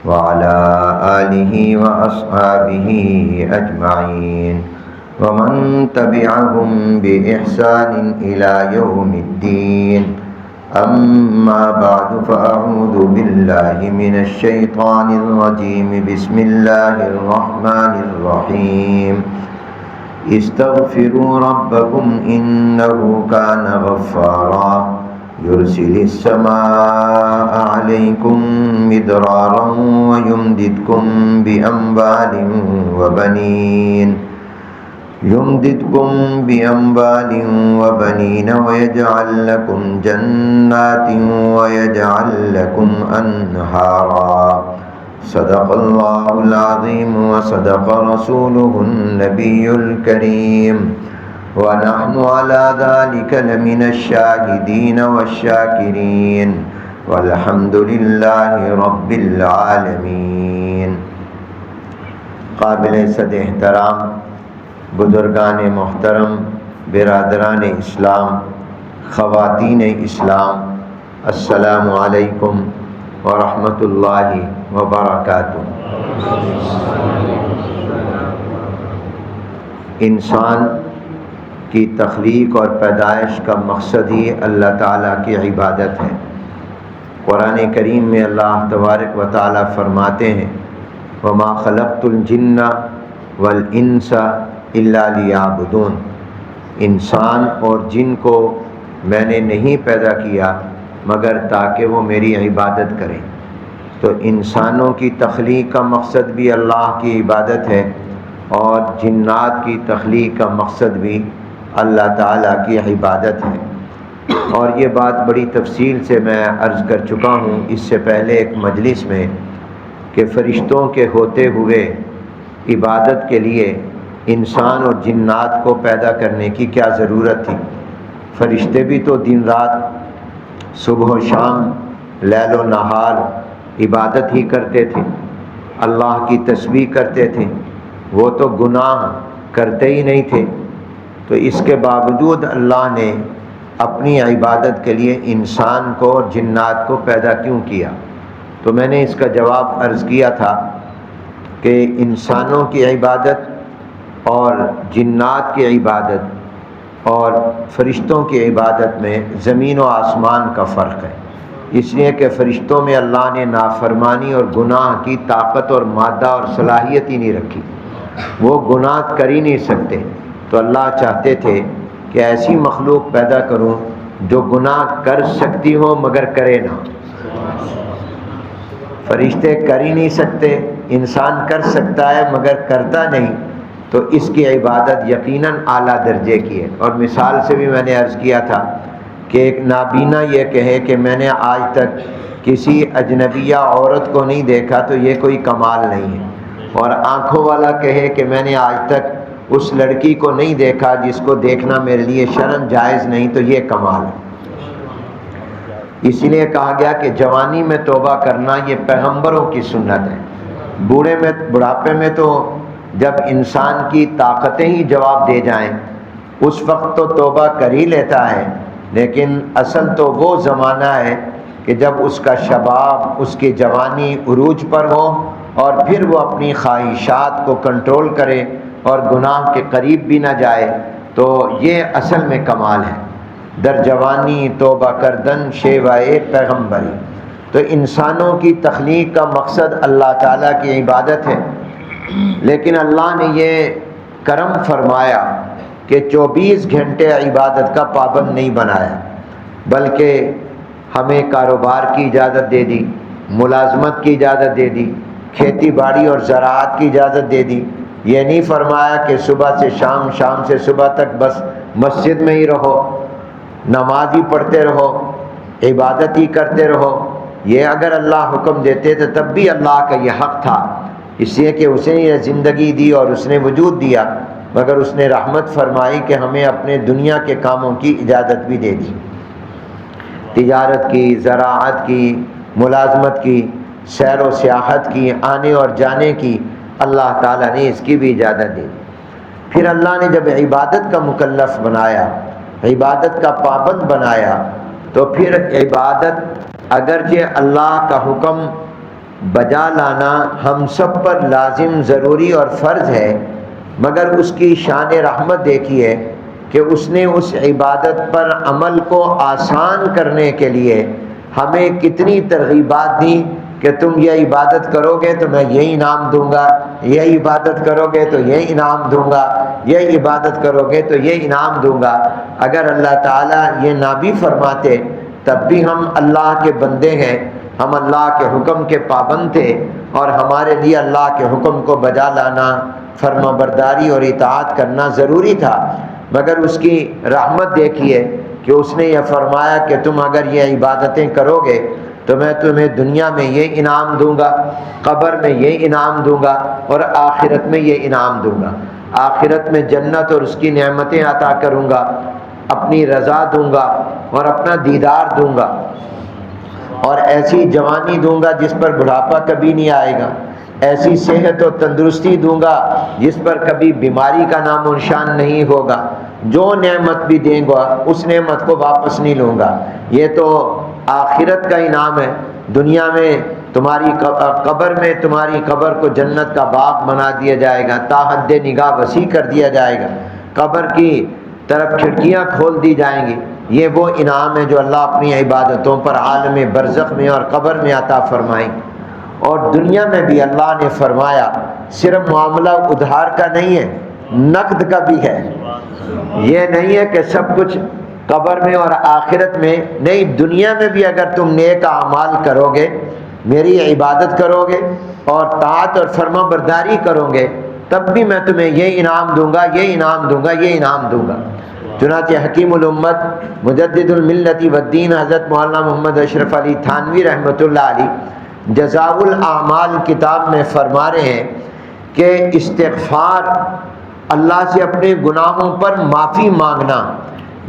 وعلى آله وأصحابه أجمعين ومن تبعهم بإحسان إلى يوم الدين. أما بعد فأعوذ بالله من الشيطان الرجيم. بسم الله الرحمن الرحيم. استغفروا ربكم إنه كان غفارا يرسل السماء عليكم مدرارا ويمددكم بأموال وبنين ويجعل لكم جنات ويجعل لكم أنهارا. صدق الله العظيم وصدق رسوله النبي الكريم ونحن على ذلك لمن الشاهدين والشاكرين والحمد لله رب العالمین. قابل صد احترام بزرگان محترم، برادران اسلام، خواتین اسلام، السلام علیکم ورحمۃ اللہ وبرکاتہ. انسان کی تخلیق اور پیدائش کا مقصد ہی اللہ تعالیٰ کی عبادت ہے. قرآن کریم میں اللہ تبارک و تعالیٰ فرماتے ہیں وَمَا خَلَقْتُ الْجِنَّ وَالْإِنسَ إِلَّا لِيَعْبُدُونَ. انسان اور جن کو میں نے نہیں پیدا کیا مگر تاکہ وہ میری عبادت کریں. تو انسانوں کی تخلیق کا مقصد بھی اللہ کی عبادت ہے اور جنات کی تخلیق کا مقصد بھی اللہ تعالیٰ کی عبادت ہے. اور یہ بات بڑی تفصیل سے میں عرض کر چکا ہوں اس سے پہلے ایک مجلس میں کہ فرشتوں کے ہوتے ہوئے عبادت کے لیے انسان اور جنات کو پیدا کرنے کی کیا ضرورت تھی؟ فرشتے بھی تو دن رات، صبح و شام، لیل و نہار عبادت ہی کرتے تھے، اللہ کی تسبیح کرتے تھے. وہ تو گناہ کرتے ہی نہیں تھے. تو اس کے باوجود اللہ نے اپنی عبادت کے لیے انسان کو اور جنات کو پیدا کیوں کیا؟ تو میں نے اس کا جواب عرض کیا تھا کہ انسانوں کی عبادت اور جنات کی عبادت اور فرشتوں کی عبادت میں زمین و آسمان کا فرق ہے. اس لیے کہ فرشتوں میں اللہ نے نافرمانی اور گناہ کی طاقت اور مادہ اور صلاحیت ہی نہیں رکھی. وہ گناہ کر ہی نہیں سکتے. تو اللہ چاہتے تھے کہ ایسی مخلوق پیدا کروں جو گناہ کر سکتی ہو مگر کرے نہ. فرشتے کر ہی نہیں سکتے، انسان کر سکتا ہے مگر کرتا نہیں. تو اس کی عبادت یقیناً اعلیٰ درجے کی ہے. اور مثال سے بھی میں نے عرض کیا تھا کہ ایک نابینا یہ کہے کہ میں نے آج تک کسی اجنبیہ عورت کو نہیں دیکھا تو یہ کوئی کمال نہیں ہے. اور آنکھوں والا کہے کہ میں نے آج تک اس لڑکی کو نہیں دیکھا جس کو دیکھنا میرے لیے شرعاً جائز نہیں تو یہ کمال ہے. اس لیے کہا گیا کہ جوانی میں توبہ کرنا یہ پیغمبروں کی سنت ہے. بڑھاپے میں تو جب انسان کی طاقتیں ہی جواب دے جائیں اس وقت تو توبہ کر ہی لیتا ہے. لیکن اصل تو وہ زمانہ ہے کہ جب اس کا شباب، اس کی جوانی عروج پر ہو اور پھر وہ اپنی خواہشات کو کنٹرول کرے اور گناہ کے قریب بھی نہ جائے. تو یہ اصل میں کمال ہے. در جوانی توبہ کردن شیوائے پیغمبری. تو انسانوں کی تخلیق کا مقصد اللہ تعالیٰ کی عبادت ہے. لیکن اللہ نے یہ کرم فرمایا کہ 24 گھنٹے عبادت کا پابند نہیں بنایا، بلکہ ہمیں کاروبار کی اجازت دے دی، ملازمت کی اجازت دے دی، کھیتی باڑی اور زراعت کی اجازت دے دی. یہ نہیں فرمایا کہ صبح سے شام، شام سے صبح تک بس مسجد میں ہی رہو، نماز ہی پڑھتے رہو، عبادت ہی کرتے رہو. یہ اگر اللہ حکم دیتے تو تب بھی اللہ کا یہ حق تھا، اس لیے کہ اسے یہ زندگی دی اور اس نے وجود دیا. مگر اس نے رحمت فرمائی کہ ہمیں اپنے دنیا کے کاموں کی اجازت بھی دے دی. تجارت کی، زراعت کی، ملازمت کی، سیر و سیاحت کی، آنے اور جانے کی اللہ تعالیٰ نے اس کی بھی اجازت دی. پھر اللہ نے جب عبادت کا مکلف بنایا، عبادت کا پابند بنایا، تو پھر عبادت اگرچہ اللہ کا حکم بجا لانا ہم سب پر لازم، ضروری اور فرض ہے، مگر اس کی شان رحمت دیکھیے کہ اس نے اس عبادت پر عمل کو آسان کرنے کے لیے ہمیں کتنی ترغیبات دی کہ تم یہ عبادت کرو گے تو میں یہ انعام دوں گا، یہ عبادت کرو گے تو یہ انعام دوں گا، یہ عبادت کرو گے تو یہ انعام دوں گا۔ اگر اللہ تعالیٰ یہ نہ بھی فرماتے تب بھی ہم اللہ کے بندے ہیں، ہم اللہ کے حکم کے پابند تھے، اور ہمارے لیے اللہ کے حکم کو بجا لانا، فرما برداری اور اطاعت کرنا ضروری تھا، مگر اس کی رحمت دیکھیے کہ اس نے یہ فرمایا کہ تم اگر یہ عبادتیں کرو گے تو میں تمہیں دنیا میں یہ انعام دوں گا، قبر میں یہ انعام دوں گا، اور آخرت میں یہ انعام دوں گا۔ آخرت میں جنت اور اس کی نعمتیں عطا کروں گا، اپنی رضا دوں گا اور اپنا دیدار دوں گا، اور ایسی جوانی دوں گا جس پر بڑھاپا کبھی نہیں آئے گا، ایسی صحت و تندرستی دوں گا جس پر کبھی بیماری کا نام و نشان نہیں ہوگا۔ جو نعمت بھی دیں گا اس نعمت کو واپس نہیں لوں گا۔ یہ تو آخرت کا انعام ہے۔ دنیا میں تمہاری قبر میں تمہاری قبر کو جنت کا باغ بنا دیا جائے گا، تا حد نگاہ وسیع کر دیا جائے گا، قبر کی طرف کھڑکیاں کھول دی جائیں گی۔ یہ وہ انعام ہے جو اللہ اپنی عبادتوں پر عالم برزخ میں اور قبر میں عطا فرمائیں۔ اور دنیا میں بھی اللہ نے فرمایا صرف معاملہ ادھار کا نہیں ہے، نقد کا بھی ہے۔ یہ نہیں ہے کہ سب کچھ قبر میں اور آخرت میں نہیں، دنیا میں بھی اگر تم نیک اعمال کرو گے، میری عبادت کرو گے اور طاعت اور فرما برداری کرو گے، تب بھی میں تمہیں یہ انعام دوں گا، یہ انعام دوں گا، یہ انعام دوں گا۔ چنانچہ حکیم الامت مجدد الملت والدین حضرت مولانا محمد اشرف علی تھانوی رحمۃ اللہ علیہ جزاء الاعمال کتاب میں فرما رہے ہیں کہ استغفار، اللہ سے اپنے گناہوں پر معافی مانگنا،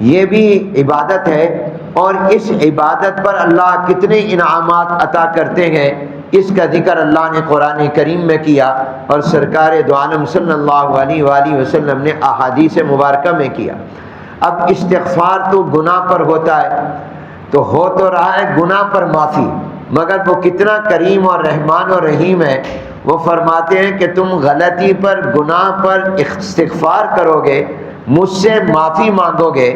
یہ بھی عبادت ہے، اور اس عبادت پر اللہ کتنے انعامات عطا کرتے ہیں اس کا ذکر اللہ نے قرآن کریم میں کیا، اور سرکار دو عالم صلی اللہ علیہ وآلہ وسلم نے احادیث مبارکہ میں کیا۔ اب استغفار تو گناہ پر ہوتا ہے، تو ہو تو رہا ہے گناہ پر معافی، مگر وہ کتنا کریم اور رحمان اور رحیم ہے، وہ فرماتے ہیں کہ تم غلطی پر، گناہ پر استغفار کرو گے، مجھ سے معافی مانگو گے،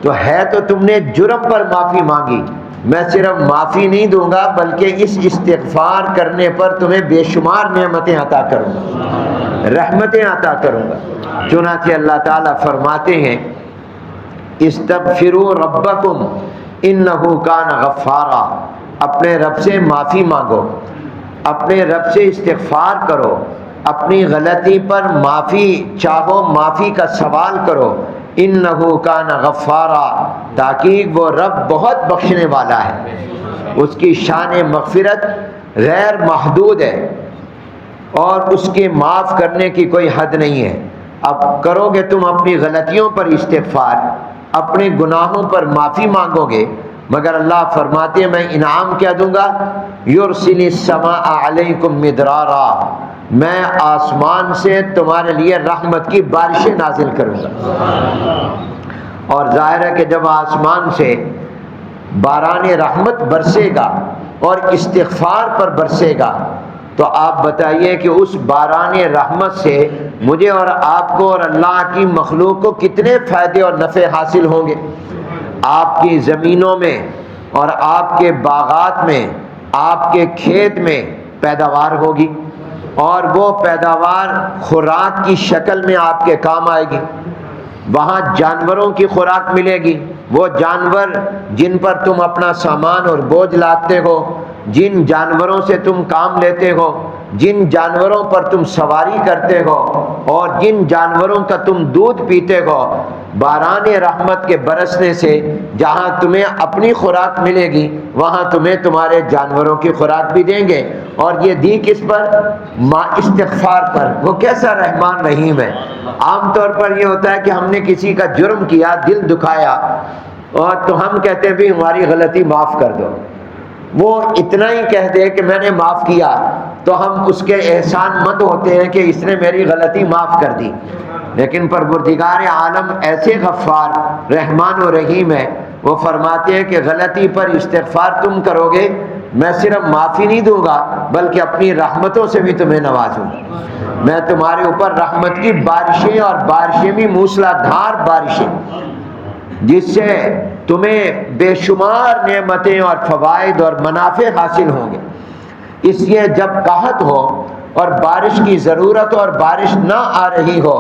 تو ہے تو تم نے جرم پر معافی مانگی، میں صرف معافی نہیں دوں گا بلکہ اس استغفار کرنے پر تمہیں بے شمار نعمتیں عطا کروں گا، رحمتیں عطا کروں گا۔ چنانچہ اللہ تعالیٰ فرماتے ہیں استغفروا ربکم انہ کان غفارا، اپنے رب سے معافی مانگو، اپنے رب سے استغفار کرو، اپنی غلطی پر معافی چاہو، معافی کا سوال کرو، انہ کان غفارا، تحقیق وہ رب بہت بخشنے والا ہے، اس کی شان مغفرت غیر محدود ہے، اور اس کے معاف کرنے کی کوئی حد نہیں ہے۔ اب کرو گے تم اپنی غلطیوں پر استغفار، اپنے گناہوں پر معافی مانگو گے، مگر اللہ فرماتے ہیں میں انعام کیا دوں گا، یرسل السماء علیکم مدرارا، میں آسمان سے تمہارے لیے رحمت کی بارشیں نازل کروں گا۔ اور ظاہر ہے کہ جب آسمان سے باران رحمت برسے گا اور استغفار پر برسے گا، تو آپ بتائیے کہ اس باران رحمت سے مجھے اور آپ کو اور اللہ کی مخلوق کو کتنے فائدے اور نفع حاصل ہوں گے۔ آپ کی زمینوں میں اور آپ کے باغات میں، آپ کے کھیت میں پیداوار ہوگی، اور وہ پیداوار خوراک کی شکل میں آپ کے کام آئے گی۔ وہاں جانوروں کی خوراک ملے گی، وہ جانور جن پر تم اپنا سامان اور بوجھ لاتے ہو، جن جانوروں سے تم کام لیتے ہو، جن جانوروں پر تم سواری کرتے ہو، اور جن جانوروں کا تم دودھ پیتے ہو، باران رحمت کے برسنے سے جہاں تمہیں اپنی خوراک ملے گی وہاں تمہیں تمہارے جانوروں کی خوراک بھی دیں گے۔ اور یہ دی کس پر؟ استغفار پر۔ وہ کیسا رحمان رحیم ہے۔ عام طور پر یہ ہوتا ہے کہ ہم نے کسی کا جرم کیا، دل دکھایا، اور تو ہم کہتے ہیں بھی ہماری غلطی معاف کر دو۔ وہ اتنا ہی کہہ دے کہ میں نے معاف کیا تو ہم اس کے احسان مند ہوتے ہیں کہ اس نے میری غلطی معاف کر دی، لیکن پروردگار عالم ایسے غفار رحمان و رحیم ہے، وہ فرماتے ہیں کہ غلطی پر استغفار تم کرو گے میں صرف معافی نہیں دوں گا بلکہ اپنی رحمتوں سے بھی تمہیں نوازوں گا. میں تمہارے اوپر رحمت کی بارشیں اور بارشیں بھی موسلا دھار بارشیں جس سے تمہیں بے شمار نعمتیں اور فوائد اور منافع حاصل ہوں گے. اس لیے جب قحط ہو اور بارش کی ضرورت اور بارش نہ آ رہی ہو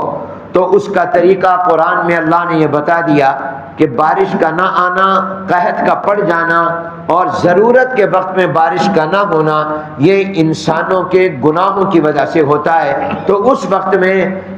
تو اس کا طریقہ قرآن میں اللہ نے یہ بتا دیا کہ بارش کا نہ آنا، قحط کا پڑ جانا اور ضرورت کے وقت میں بارش کا نہ ہونا یہ انسانوں کے گناہوں کی وجہ سے ہوتا ہے. تو اس وقت میں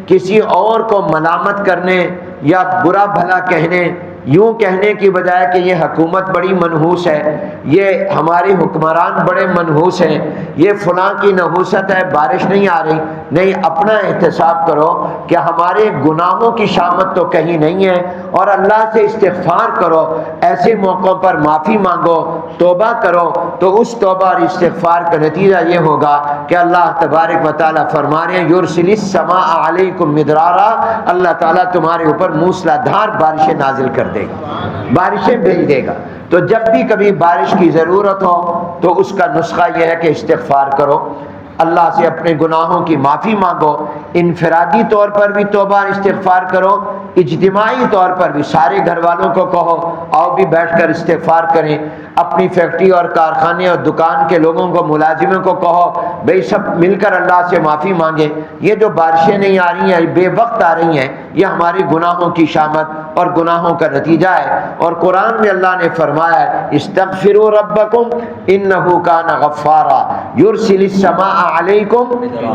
کسی اور کو ملامت کرنے یا برا بھلا کہنے، یوں کہنے کی بجائے کہ یہ حکومت بڑی منحوس ہے، یہ ہمارے حکمران بڑے منحوس ہیں، یہ فلاں کی نحوست ہے بارش نہیں آ رہی، نہیں، اپنا احتساب کرو کہ ہمارے گناہوں کی شامت تو کہیں نہیں ہے اور اللہ سے استغفار کرو. ایسے موقعوں پر معافی مانگو، توبہ کرو، تو اس توبہ اور استغفار کا نتیجہ یہ ہوگا کہ اللہ تبارک و تعالیٰ فرما رہے ہیں یرسل السماء علیکم مدرارا، اللہ تعالیٰ تمہارے اوپر موسلا دھار بارشیں نازل کر دے گا، بارشیں بھیج دے گا. تو جب بھی کبھی بارش کی ضرورت ہو تو اس کا نسخہ یہ ہے کہ استغفار کرو، اللہ سے اپنے گناہوں کی معافی مانگو. انفرادی طور پر بھی توبہ اور استغفار کرو، اجتماعی طور پر بھی سارے گھر والوں کو کہو آؤ بھی بیٹھ کر استغفار کریں. اپنی فیکٹری اور کارخانے اور دکان کے لوگوں کو، ملازموں کو کہو بھئی سب مل کر اللہ سے معافی مانگیں. یہ جو بارشیں نہیں آ رہی ہیں، بے وقت آ رہی ہیں، یہ ہمارے گناہوں کی شامت اور گناہوں کا نتیجہ ہے. اور قرآن میں اللہ نے فرمایا ہے استغفروا ربکم انہ کان غفارا یرسل السماء علیکم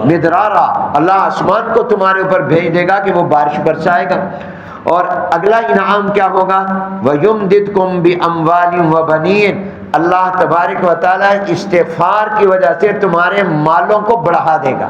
مدرارا، اللہ آسمان کو تمہارے اوپر بھیج دے گا کہ وہ بارش برسائے گا. اور اگلا انعام کیا ہوگا؟ وَيُمْدِدْكُمْ بِأَمْوَالٍ وَبَنِينَ، اللہ تبارک و تعالیٰ استغفار کی وجہ سے تمہارے مالوں کو بڑھا دے گا،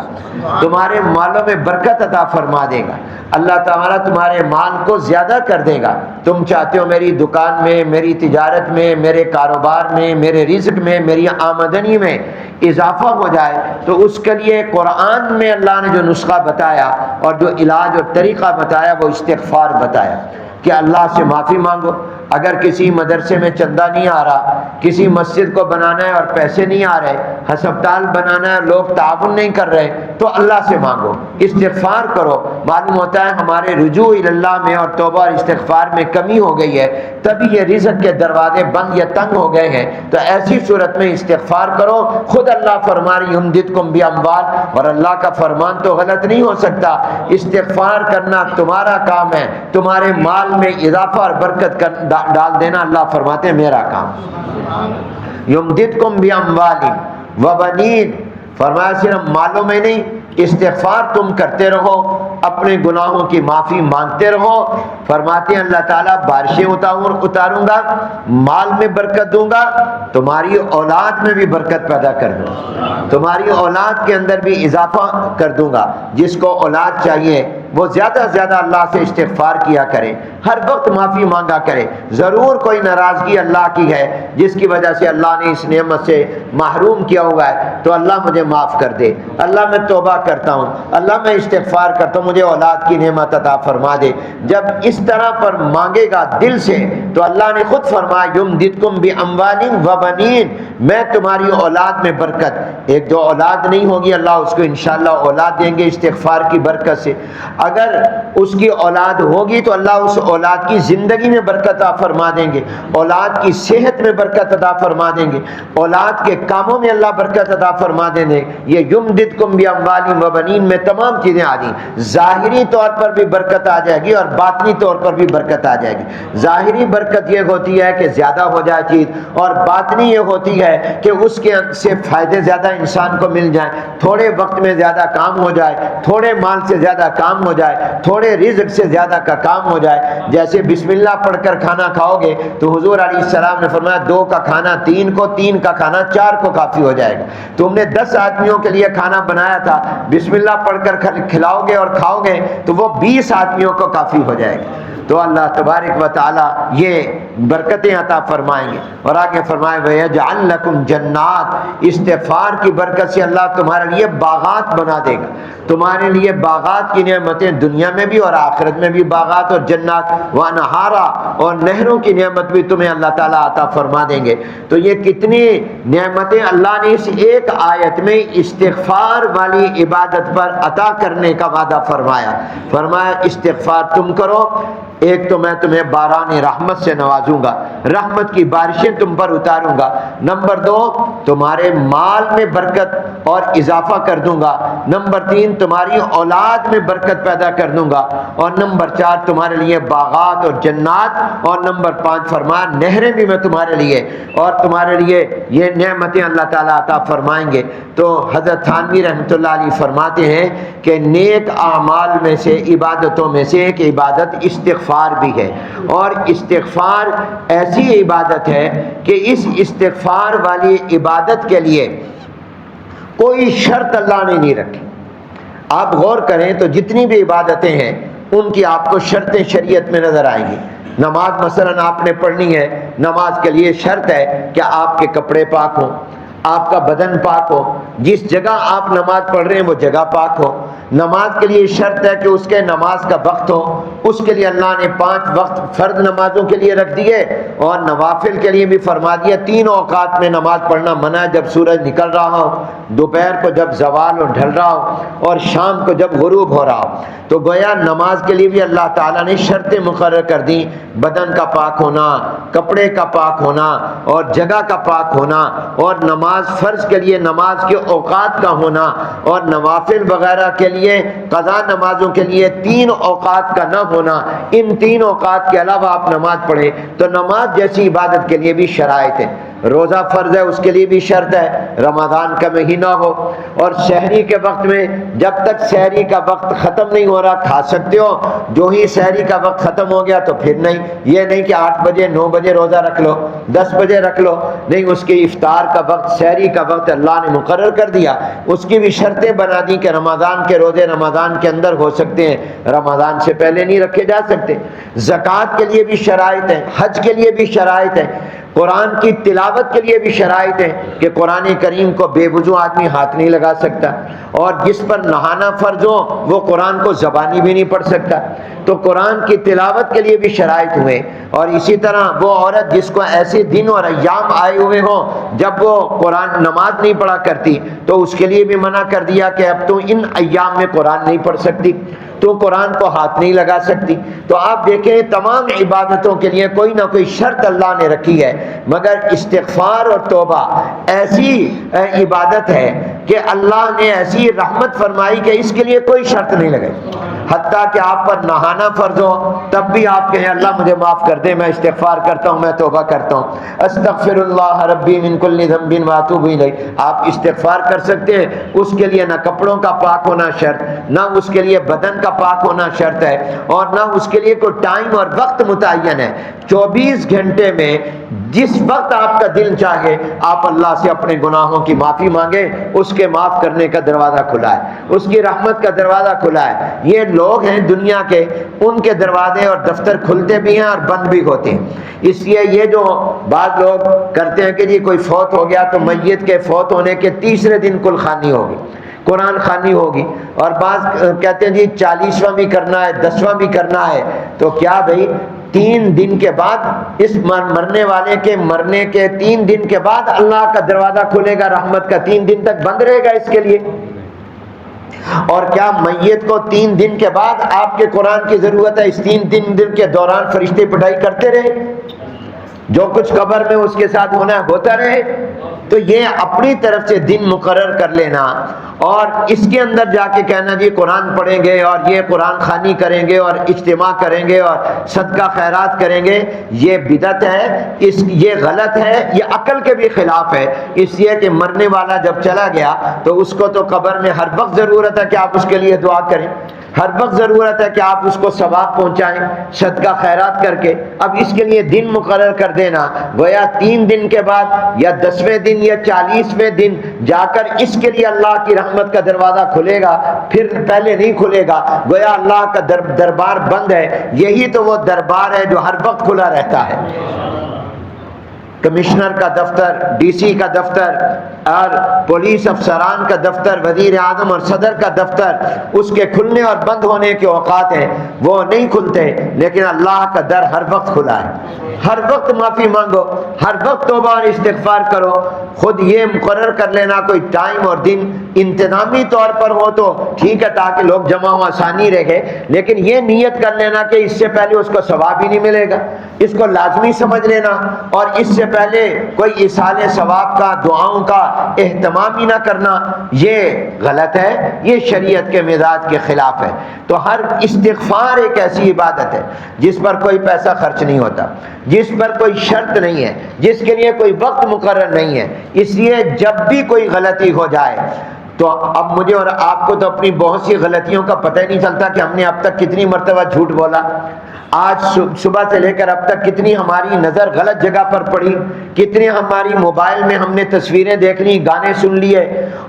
تمہارے مالوں میں برکت عطا فرما دے گا. اللہ تعالیٰ تمہارے مال کو زیادہ کر دے گا. تم چاہتے ہو میری دکان میں، میری تجارت میں، میرے کاروبار میں، میرے رزق میں، میری آمدنی میں اضافہ ہو جائے، تو اس کے لیے قرآن میں اللہ نے جو نسخہ بتایا اور جو علاج اور طریقہ بتایا وہ استغفار بتایا کہ اللہ سے معافی مانگو. اگر کسی مدرسے میں چندہ نہیں آ رہا، کسی مسجد کو بنانا ہے اور پیسے نہیں آ رہے، ہسپتال بنانا ہے لوگ تعاون نہیں کر رہے، تو اللہ سے مانگو، استغفار کرو. معلوم ہوتا ہے ہمارے رجوع اللہ میں اور توبہ اور استغفار میں کمی ہو گئی ہے، تبھی یہ رزق کے دروازے بند یا تنگ ہو گئے ہیں. تو ایسی صورت میں استغفار کرو. خود اللہ فرما رہی یمددکم باموال، اور اللہ کا فرمان تو غلط نہیں ہو سکتا. استغفار کرنا تمہارا کام ہے، تمہارے مال میں اضافہ اور برکت ڈال دینا اللہ فرماتے ہیں میرا کام. یمددکم باموال وبنین، فرمایا صرف مالوں میں نہیں، استغفار تم کرتے رہو، اپنے گناہوں کی معافی مانگتے رہو. فرماتے ہیں اللہ تعالیٰ بارشیں اتاروں گا، مال میں برکت دوں گا، تمہاری اولاد میں بھی برکت پیدا کر دوں گا، تمہاری اولاد کے اندر بھی اضافہ کر دوں گا. جس کو اولاد چاہیے وہ زیادہ سے زیادہ اللہ سے استغفار کیا کرے، ہر وقت معافی مانگا کرے. ضرور کوئی ناراضگی اللہ کی ہے جس کی وجہ سے اللہ نے اس نعمت سے محروم کیا ہوا ہے، تو اللہ مجھے معاف کر دے، اللہ میں توبہ کرتا ہوں، اللہ میں استغفار کرتا ہوں، مجھے اولاد کی نعمت عطا فرما دے. جب اس طرح پر مانگے گا دل سے تو اللہ نے خود فرمایا یمددکم باموال وبنین، میں تمہاری اولاد میں برکت. ایک جو اولاد نہیں ہوگی اللہ اس کو انشاءاللہ اولاد دیں گے استغفار کی برکت سے. اگر اس کی اولاد ہوگی تو اللہ اس اولاد کی زندگی میں برکت عطا فرما دیں گے، اولاد کی صحت میں برکت عطا فرما دیں گے، اولاد کے کاموں میں اللہ برکت عطا فرما دیں گے. یہ یمددکم باموال وبنین میں تمام چیزیں آ گئی. ظاہری طور پر بھی برکت آ جائے گی اور باطنی طور پر بھی برکت آ جائے گی. ظاہری برکت یہ ہوتی ہے کہ زیادہ ہو جائے چیز، اور باطنی یہ ہوتی ہے کہ اس کے سے فائدے زیادہ انسان کو مل جائیں، تھوڑے وقت میں زیادہ کام ہو جائے، تھوڑے مال سے زیادہ کام ہو جائے، تھوڑے رزق سے زیادہ کا کام ہو جائے. جیسے بسم اللہ پڑھ کر کھانا کھاؤ گے تو حضور علیہ السلام نے فرمایا 2 کا کھانا 3 کو، 3 کا کھانا 4 کو کافی ہو جائے گا. تم نے 10 آدمیوں کے لیے کھانا بنایا تھا، بسم اللہ پڑھ کر کھلاؤ گے اور کھاؤ گے تو وہ 20 آدمیوں کو کافی ہو جائے گا. تو اللہ تبارک و تعالی یہ برکتیں عطا فرمائیں گے۔ اور آگے فرمائے وَيَجْعَلْ لَكُمْ جَنَّاتٍ، استغفار کی برکت سے اللہ تمہارے لیے باغات بنا دے گا، تمہارے لیے باغات کی نعمتیں دنیا میں بھی اور آخرت میں بھی باغات اور جنات، وانہارا، اور نہروں کی نعمت بھی تمہیں اللہ تعالیٰ عطا فرما دیں گے۔ تو یہ کتنی نعمتیں اللہ نے اس ایک آیت میں استغفار والی عبادت پر عطا کرنے کا وعدہ فرمایا۔ فرمایا استغفار تم کرو، ایک تو میں تمہیں باران رحمت سے نوازوں گا، رحمت کی بارشیں تم پر اتاروں گا۔ نمبر 2، تمہارے مال میں برکت اور اضافہ کر دوں گا۔ نمبر 3، تمہاری اولاد میں برکت پیدا کر دوں گا۔ اور نمبر 4، تمہارے لیے باغات اور جنات۔ اور نمبر 5 فرمایا نہریں بھی میں تمہارے لیے اور تمہارے لیے یہ نعمتیں اللہ تعالیٰ عطا فرمائیں گے۔ تو حضرت تھانوی رحمۃ اللہ علیہ فرماتے ہیں کہ نیک اعمال میں سے، عبادتوں میں سے ایک عبادت استغفار بھی ہے، اور استغفار ایسی عبادت ہے کہ اس استغفار والی عبادت کے لیے کوئی شرط اللہ نے نہیں رکھی۔ آپ غور کریں تو جتنی بھی عبادتیں ہیں ان کی آپ کو شرطیں شریعت میں نظر آئیں گی۔ نماز مثلا آپ نے پڑھنی ہے، نماز کے لیے شرط ہے کہ آپ کے کپڑے پاک ہوں، آپ کا بدن پاک ہو، جس جگہ آپ نماز پڑھ رہے ہیں وہ جگہ پاک ہو۔ نماز کے لیے شرط ہے کہ اس کے نماز کا وقت ہو، اس کے لیے اللہ نے 5 وقت فرض نمازوں کے لیے رکھ دیے، اور نوافل کے لیے بھی فرما دیا 3 اوقات میں نماز پڑھنا منع ہے، جب سورج نکل رہا ہو، دوپہر کو جب زوال اور ڈھل رہا ہو، اور شام کو جب غروب ہو رہا ہو۔ تو گویا نماز کے لیے بھی اللہ تعالیٰ نے شرطیں مقرر کر دیں، بدن کا پاک ہونا، کپڑے کا پاک ہونا، اور جگہ کا پاک ہونا، اور نماز فرض کے لیے نماز کے اوقات کا ہونا، اور نوافل وغیرہ کے لیے قضا نمازوں کے لیے 3 اوقات کا نہ ہونا۔ ان 3 اوقات کے علاوہ آپ نماز پڑھیں تو نماز جیسی عبادت کے لیے بھی شرائط ہیں۔ روزہ فرض ہے، اس کے لیے بھی شرط ہے، رمضان کا مہینہ ہو، اور سحری کے وقت میں جب تک سحری کا وقت ختم نہیں ہو رہا کھا سکتے ہو، جو ہی سحری کا وقت ختم ہو گیا تو پھر نہیں۔ یہ نہیں کہ 8 بجے 9 بجے روزہ رکھ لو، 10 بجے رکھ لو، نہیں، اس کی افطار کا وقت، سحری کا وقت اللہ نے مقرر کر دیا۔ اس کی بھی شرطیں بنا دی کہ رمضان کے روزے رمضان کے اندر ہو سکتے ہیں، رمضان سے پہلے نہیں رکھے جا سکتے۔ زکوٰۃ کے لیے بھی شرائط ہیں، حج کے لیے بھی شرائط ہیں، قرآن کی تلاوت کے لیے بھی شرائط ہیں کہ قرآن کریم کو بے وضو آدمی ہاتھ نہیں لگا سکتا، اور جس پر نہانا فرض ہو وہ قرآن کو زبانی بھی نہیں پڑھ سکتا۔ تو قرآن کی تلاوت کے لیے بھی شرائط ہوئے، اور اسی طرح وہ عورت جس کو ایسے دن اور ایام آئے ہوئے ہوں جب وہ قرآن نماز نہیں پڑھا کرتی، تو اس کے لیے بھی منع کر دیا کہ اب تو ان ایام میں قرآن نہیں پڑھ سکتی، تو قرآن کو ہاتھ نہیں لگا سکتی۔ تو آپ دیکھیں تمام عبادتوں کے لیے کوئی نہ کوئی شرط اللہ نے رکھی ہے، مگر استغفار اور توبہ ایسی عبادت ہے کہ اللہ نے ایسی رحمت فرمائی کہ اس کے لیے کوئی شرط نہیں لگائی۔ حتیٰ کہ آپ پر نہانا فرض ہو تب بھی آپ کہیں اللہ مجھے معاف کر دے، میں استغفار کرتا ہوں، میں توبہ کرتا ہوں، استغفر اللہ ربی من کل ذنب واتوب الیہ۔ آپ استغفار کر سکتے ہیں، اس کے لیے نہ کپڑوں کا پاک ہونا شرط، نہ اس کے لیے بدن کا پاک ہونا شرط ہے، اور نہ اس کے لیے کوئی ٹائم اور وقت متعین ہے۔ 24 گھنٹے میں جس وقت آپ کا دل چاہے آپ اللہ سے اپنے گناہوں کی معافی مانگے، اس کے معاف کرنے کا دروازہ کھلا ہے، اس کی رحمت کا دروازہ کھلا ہے۔ یہ لوگ ہیں دنیا کے، ان کے دروازے اور دفتر کھلتے بھی ہیں اور بند بھی ہوتے ہیں۔ اس لیے یہ جو بعض لوگ کرتے ہیں کہ جی کوئی فوت ہو گیا تو میت کے فوت ہونے کے تیسرے دن کل خوانی ہوگی، قرآن خوانی ہوگی، اور بعض کہتے ہیں جی 40واں بھی کرنا ہے، 10واں بھی کرنا ہے۔ تو کیا بھائی 3 دن کے بعد اس مرنے والے کے مرنے کے 3 دن کے بعد اللہ کا دروازہ کھلے گا رحمت کا، 3 دن تک بند رہے گا اس کے لیے؟ اور کیا میت کو 3 دن کے بعد آپ کے قرآن کی ضرورت ہے؟ اس 3 دن کے دوران فرشتے پڑھائی کرتے رہے، جو کچھ قبر میں اس کے ساتھ ہونا ہے ہوتا رہے۔ تو یہ اپنی طرف سے دن مقرر کر لینا اور اس کے اندر جا کے کہنا جی قرآن پڑھیں گے اور یہ قرآن خوانی کریں گے اور اجتماع کریں گے اور صدقہ خیرات کریں گے، یہ بدعت ہے، یہ غلط ہے، یہ عقل کے بھی خلاف ہے۔ اس لیے کہ مرنے والا جب چلا گیا تو اس کو تو قبر میں ہر وقت ضرورت ہے کہ آپ اس کے لیے دعا کریں، ہر وقت ضرورت ہے کہ آپ اس کو ثواب پہنچائیں صدقہ خیرات کر کے۔ اب اس کے لیے دن مقرر کر دینا، گویا 3 دن کے بعد یا 10ویں دن یا 40ویں دن جا کر اس کے لیے اللہ کی رحمت کا دروازہ کھلے گا، پھر پہلے نہیں کھلے گا، گویا اللہ کا دربار بند ہے۔ یہی تو وہ دربار ہے جو ہر وقت کھلا رہتا ہے۔ کمشنر کا دفتر، ڈی سی کا دفتر اور پولیس افسران کا دفتر، وزیر اعظم اور صدر کا دفتر، اس کے کھلنے اور بند ہونے کے اوقات ہیں، وہ نہیں کھلتے، لیکن اللہ کا در ہر وقت کھلا ہے۔ ہر وقت معافی مانگو، ہر وقت توبہ اور استغفار کرو۔ خود یہ مقرر کر لینا کوئی ٹائم اور دن انتظامی طور پر ہو تو ٹھیک ہے، تاکہ لوگ جمع ہو آسانی رہے، لیکن یہ نیت کر لینا کہ اس سے پہلے اس کو ثواب ہی نہیں ملے گا، اس کو لازمی سمجھ لینا، اور اس سے پہلے کوئی ایصال ثواب کا، دعاؤں کا اہتمام ہی نہ کرنا، یہ غلط ہے، یہ شریعت کے مزاج کے خلاف ہے۔ تو ہر استغفار ایک ایسی عبادت ہے جس پر کوئی پیسہ خرچ نہیں ہوتا، جس پر کوئی شرط نہیں ہے، جس کے لیے کوئی وقت مقرر نہیں ہے۔ اس لیے جب بھی کوئی غلطی ہو جائے تو اب مجھے اور آپ کو تو اپنی بہت سی غلطیوں کا پتہ ہی نہیں چلتا کہ ہم نے اب تک کتنی مرتبہ جھوٹ بولا، آج صبح سے لے کر اب تک کتنی ہماری نظر غلط جگہ پر پڑی، کتنی ہماری موبائل میں ہم نے تصویریں دیکھ لی، گانے سن لیے،